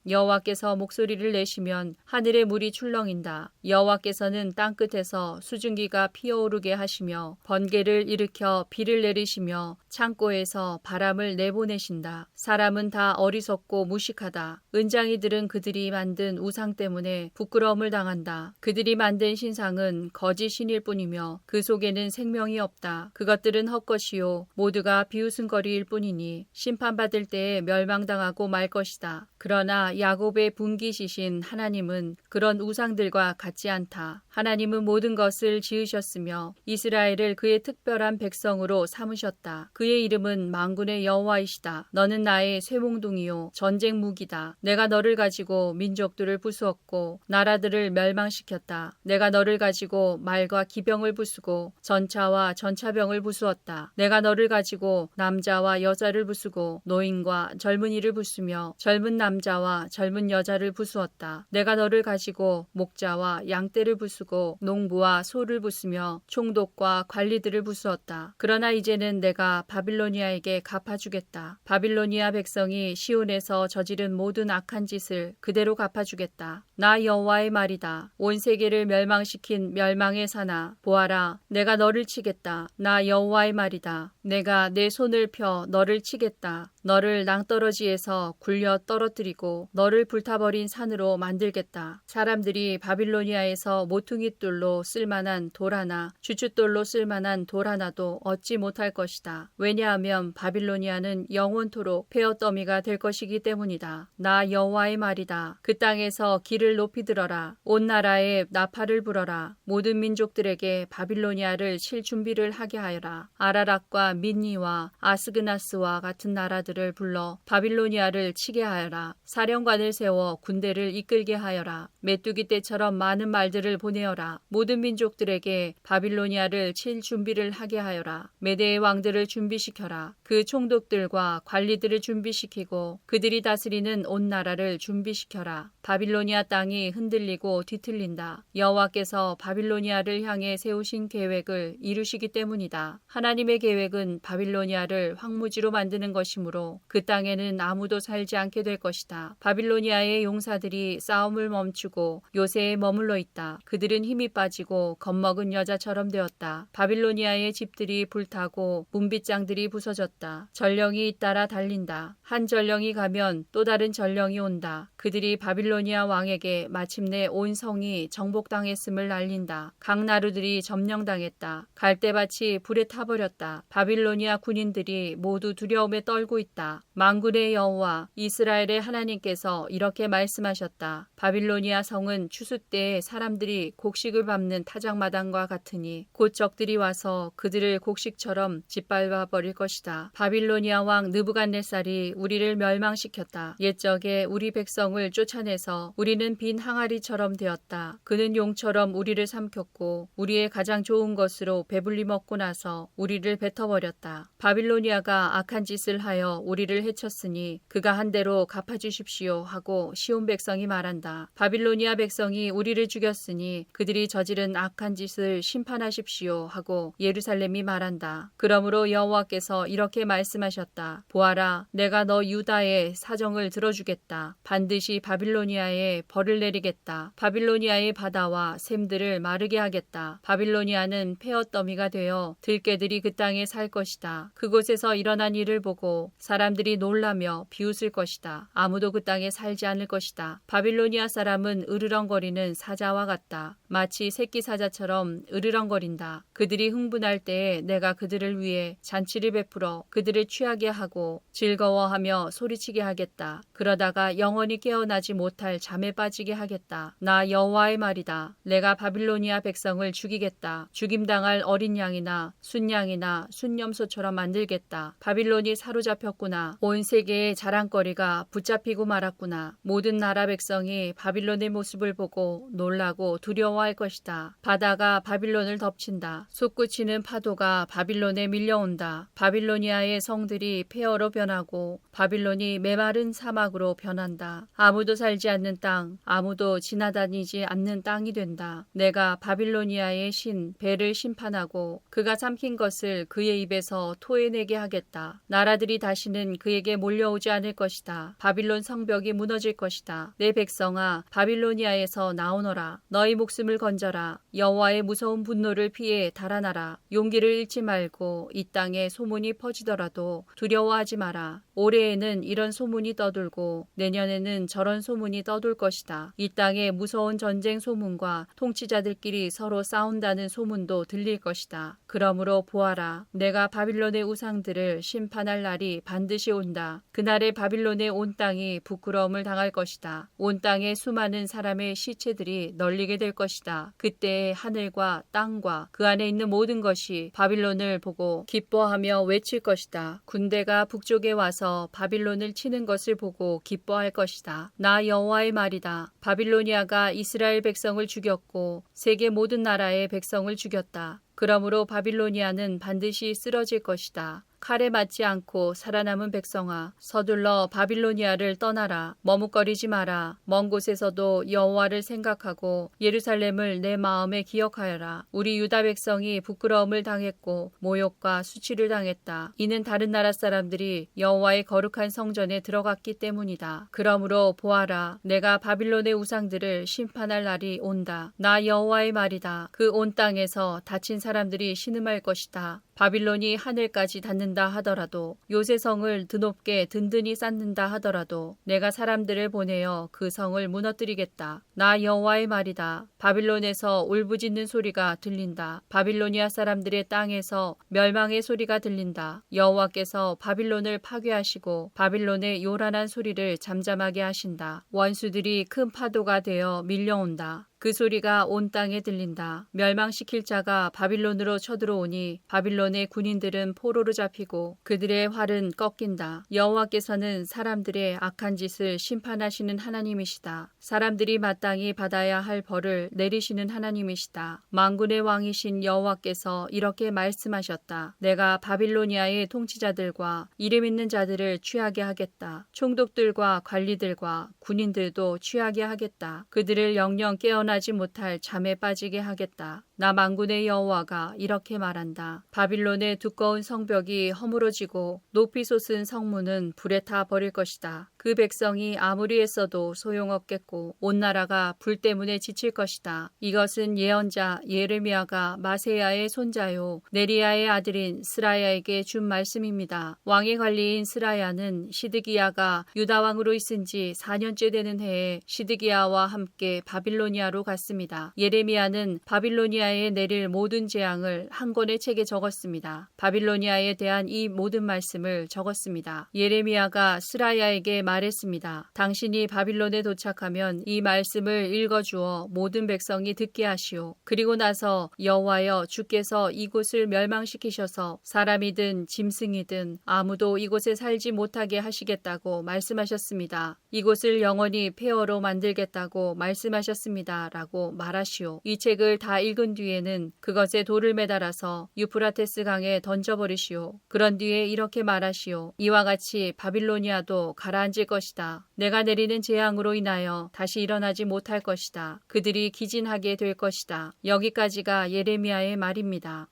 여호와께서 목소리를 내시면 하늘의 물이 출렁인다. 여호와께서는 땅끝에서 수증기가 피어오르게 하시며 번개를 일으켜 비를 내리시며 창고에서 바람을 내보내신다. 사람은 다 어리석고 무식하다. 은장이들은 그들이 만든 우상 때문에 부끄러움을 당한다. 그들이 만든 신상은 거짓 신일 뿐이며 그 속에는 생명이 없다. 그것들은 헛것이요 모두가 비웃음거리일 뿐이니 심판받을 때에 멸망당하고 말 것이다. 그러나 야곱의 분기시신 하나님은 그런 우상들과 같지 않다. 하나님은 모든 것을 지으셨으며 이스라엘을 그의 특별한 백성으로 삼으셨다. 그의 이름은 만군의 여호와이시다. 너는 나의 쇠몽둥이요 전쟁 무기다. 내가 너를 가지고 민족들을 부수었고 나라들을 멸망시켰다. 내가 너를 가지고 말과 기병을 부수고 전차와 전차병을 부수었다. 내가 너를 가지고 남자와 여자를 부수고 노인과 젊은이를 부수며 젊은 남자와 젊은 여자를 부수었다. 내가 너를 가지고 목자와 양떼를 부수고 농부와 소를 부수며 총독과 관리들을 부수었다. 그러나 이제는 내가 바빌로니아에게 갚아주겠다. 바빌로니아 백성이 시온에서 저지른 모든 악한 짓을 그대로 갚아주겠다. 나 여호와의 말이다. 온 세계를 멸망시킨 멸망의 산아, 보아라, 내가 너를 치겠다. 나 여호와의 말이다. 내가 내 손을 펴 너를 치겠다. 너를 낭떠러지에서 굴려 떨어뜨리고 너를 불타버린 산으로 만들겠다. 사람들이 바빌로니아에서 모퉁이돌로 쓸만한 돌 하나, 주춧돌로 쓸만한 돌 하나도 얻지 못할 것이다. 왜냐하면 바빌로니아는 영원토록 폐허더미가 될 것이기 때문이다. 나 여호와의 말이다. 그 땅에서 길을 높이 들어라. 온 나라에 나팔을 불어라. 모든 민족들에게 바빌로니아를 칠 준비를 하게 하여라. 아라락과 민니와 아스그나스와 같은 나라들을 불러 바빌로니아를 치게 하여라. 사령관을 세워 군대를 이끌게 하여라. 메뚜기 떼처럼 많은 말들을 보내어라. 모든 민족들에게 바빌로니아를 칠 준비를 하게 하여라. 메대의 왕들을 준비시켜라. 그 총독들과 관리들을 준비시키고 그들이 다스리는 온 나라를 준비시켜라. 바빌로니아 땅이 흔들리고 뒤틀린다. 여호와께서 바빌로니아를 향해 세우신 계획을 이루시기 때문이다. 하나님의 계획은 바빌로니아를 황무지로 만드는 것이므로 그 땅에는 아무도 살지 않게 될 것이다. 바빌로니아의 용사들이 싸움을 멈추고 요새에 머물러 있다. 그들은 힘이 빠지고 겁먹은 여자처럼 되었다. 바빌로니아의 집들이 불타고 문빗장들이 부서졌다. 전령이 잇따라 달린다. 한 전령이 가면 또 다른 전령이 온다. 그들이 바빌로니아 왕에게 마침내 온 성이 정복당했음을 알린다. 각 나루들이 점령당했다. 갈대밭이 불에 타버렸다. 바빌로니아 군인들이 모두 두려움에 떨고 있다. 만군의 여호와 이스라엘의 하나님께서 이렇게 말씀하셨다. 바빌로니아 성은 추수 때에 사람들이 곡식을 밟는 타작마당과 같으니 곧 적들이 와서 그들을 곡식처럼 짓밟아 버릴 것이다. 바빌로니아 왕 느부갓네살이 우리를 멸망시켰다. 옛적에 우리 백성을 쫓아내서 우리는 빈 항아리처럼 되었다. 그는 용처럼 우리를 삼켰고 우리의 가장 좋은 것으로 배불리 먹고 나서 우리를 뱉어버렸다. 바빌로니아가 악한 짓을 하여 우리를 해쳤으니 그가 한 대로 갚아주십시오 하고 시온 백성이 말한다. 바빌로니아 백성이 우리를 죽였으니 그들이 저지른 악한 짓을 심판하십시오 하고 예루살렘이 말한다. 그러므로 여호와께서 이렇게 말씀하셨다. 보아라, 내가 너 유다의 사정을 들어주겠다. 반드시 바빌로니아에 벌을 내리겠다. 바빌로니아의 바다와 샘들을 마르게 하겠다. 바빌로니아는 폐허더미가 되어 들개들이 그 땅에 살 것이다. 그곳에서 일어난 일을 보고 사람들이 놀라며 비웃을 것이다. 아무도 그 땅에 살지 않을 것이다. 바빌로니아 사람은 으르렁거리는 사자와 같다. 마치 새끼 사자처럼 으르렁거린다. 그들이 흥분할 때에 내가 그들을 위해 잔치를 베풀어 그들을 취하게 하고 즐거워하며 소리치게 하겠다. 그러다가 영원히 깨어나지 못할 못할 잠에 빠지게 하겠다. 나 여호와의 말이다. 내가 바빌로니아 백성을 죽이겠다. 죽임당할 어린 양이나 순양이나 순염소처럼 만들겠다. 바빌론이 사로잡혔구나. 온 세계의 자랑거리가 붙잡히고 말았구나. 모든 나라 백성이 바빌론의 모습을 보고 놀라고 두려워할 것이다. 바다가 바빌론을 덮친다. 솟구치는 파도가 바빌론에 밀려온다. 바빌로니아의 성들이 폐허로 변하고 바빌론이 메마른 사막으로 변한다. 아무도 살지 않는 땅, 아무도 지나다니지 않는 땅이 된다. 내가 바빌로니아의 신 벨을 심판하고 그가 삼킨 것을 그의 입에서 토해내게 하겠다. 나라들이 다시는 그에게 몰려오지 않을 것이다. 바빌론 성벽이 무너질 것이다. 내 백성아, 바빌로니아에서 나오너라. 너희 목숨을 건져라. 여호와의 무서운 분노를 피해 달아나라. 용기를 잃지 말고 이 땅에 소문이 퍼지더라도 두려워하지 마라. 올해에는 이런 소문이 떠돌고 내년에는 저런 소문이 떠돌 것이다. 이 땅에 무서운 전쟁 소문과 통치자들끼리 서로 싸운다는 소문도 들릴 것이다. 그러므로 보아라. 내가 바빌론의 우상들을 심판할 날이 반드시 온다. 그날에 바빌론의 온 땅이 부끄러움을 당할 것이다. 온 땅에 수많은 사람의 시체들이 널리게 될 것이다. 그때 하늘과 땅과 그 안에 있는 모든 것이 바빌론을 보고 기뻐하며 외칠 것이다. 군대가 북쪽에 와서 바빌론을 치는 것을 보고 기뻐할 것이다. 나 여호와의 말이다. 바빌로니아가 이스라엘 백성을 죽였고 세계 모든 나라의 백성을 죽였다. 그러므로 바빌로니아는 반드시 쓰러질 것이다. 칼에 맞지 않고 살아남은 백성아, 서둘러 바빌로니아를 떠나라. 머뭇거리지 마라. 먼 곳에서도 여호와를 생각하고 예루살렘을 내 마음에 기억하여라. 우리 유다 백성이 부끄러움을 당했고 모욕과 수치를 당했다. 이는 다른 나라 사람들이 여호와의 거룩한 성전에 들어갔기 때문이다. 그러므로 보아라. 내가 바빌론의 우상들을 심판할 날이 온다. 나 여호와의 말이다. 그 온 땅에서 다친 사람들이 신음할 것이다. 바빌론이 하늘까지 닿는다 하더라도 요새성을 드높게 든든히 쌓는다 하더라도 내가 사람들을 보내어 그 성을 무너뜨리겠다. 나 여호와의 말이다. 바빌론에서 울부짖는 소리가 들린다. 바빌로니아 사람들의 땅에서 멸망의 소리가 들린다. 여호와께서 바빌론을 파괴하시고 바빌론의 요란한 소리를 잠잠하게 하신다. 원수들이 큰 파도가 되어 밀려온다. 그 소리가 온 땅에 들린다. 멸망시킬 자가 바빌론으로 쳐들어오니 바빌론의 군인들은 포로로 잡히고 그들의 활은 꺾인다. 여호와께서는 사람들의 악한 짓을 심판하시는 하나님이시다. 사람들이 마땅히 받아야 할 벌을 내리시는 하나님이시다. 만군의 왕이신 여호와께서 이렇게 말씀하셨다. 내가 바빌로니아의 통치자들과 이름 있는 자들을 취하게 하겠다. 총독들과 관리들과 군인들도 취하게 하겠다. 그들을 영영 깨어나지 못할 잠에 빠지게 하겠다. 나 만군의 여호와가 이렇게 말한다. 바빌론의 두꺼운 성벽이 허물어지고 높이 솟은 성문은 불에 타 버릴 것이다. 그 백성이 아무리 애써도 소용없겠고 온 나라가 불 때문에 지칠 것이다. 이것은 예언자 예레미야가 마세야의 손자요 네리야의 아들인 스라야에게 준 말씀입니다. 왕의 관리인 스라야는 시드기야가 유다 왕으로 있은 지 4년째 되는 해에 시드기야와 함께 바빌로니아로 갔습니다. 예레미야는 바빌로니아에 내릴 모든 재앙을 한 권의 책에 적었습니다. 바빌로니아에 대한 이 모든 말씀을 적었습니다. 예레미야가 스라야에게 말했습니다. 당신이 바빌론에 도착하면 이 말씀을 읽어주어 모든 백성이 듣게 하시오. 그리고 나서 여호와여 주께서 이곳을 멸망시키셔서 사람이든 짐승이든 아무도 이곳에 살지 못하게 하시겠다고 말씀하셨습니다. 이곳을 영원히 폐허로 만들겠다고 말씀하셨습니다. 라고 말하시오. 이 책을 다 읽은 뒤에는 그것에 돌을 매달아서 유프라테스 강에 던져버리시오. 그런 뒤에 이렇게 말하시오. 이와 같이 바빌로니아도 가라앉을 것이다. 내가 내리는 재앙으로 인하여 다시 일어나지 못할 것이다. 그들이 기진하게 될 것이다. 여기까지가 예레미야의 말입니다.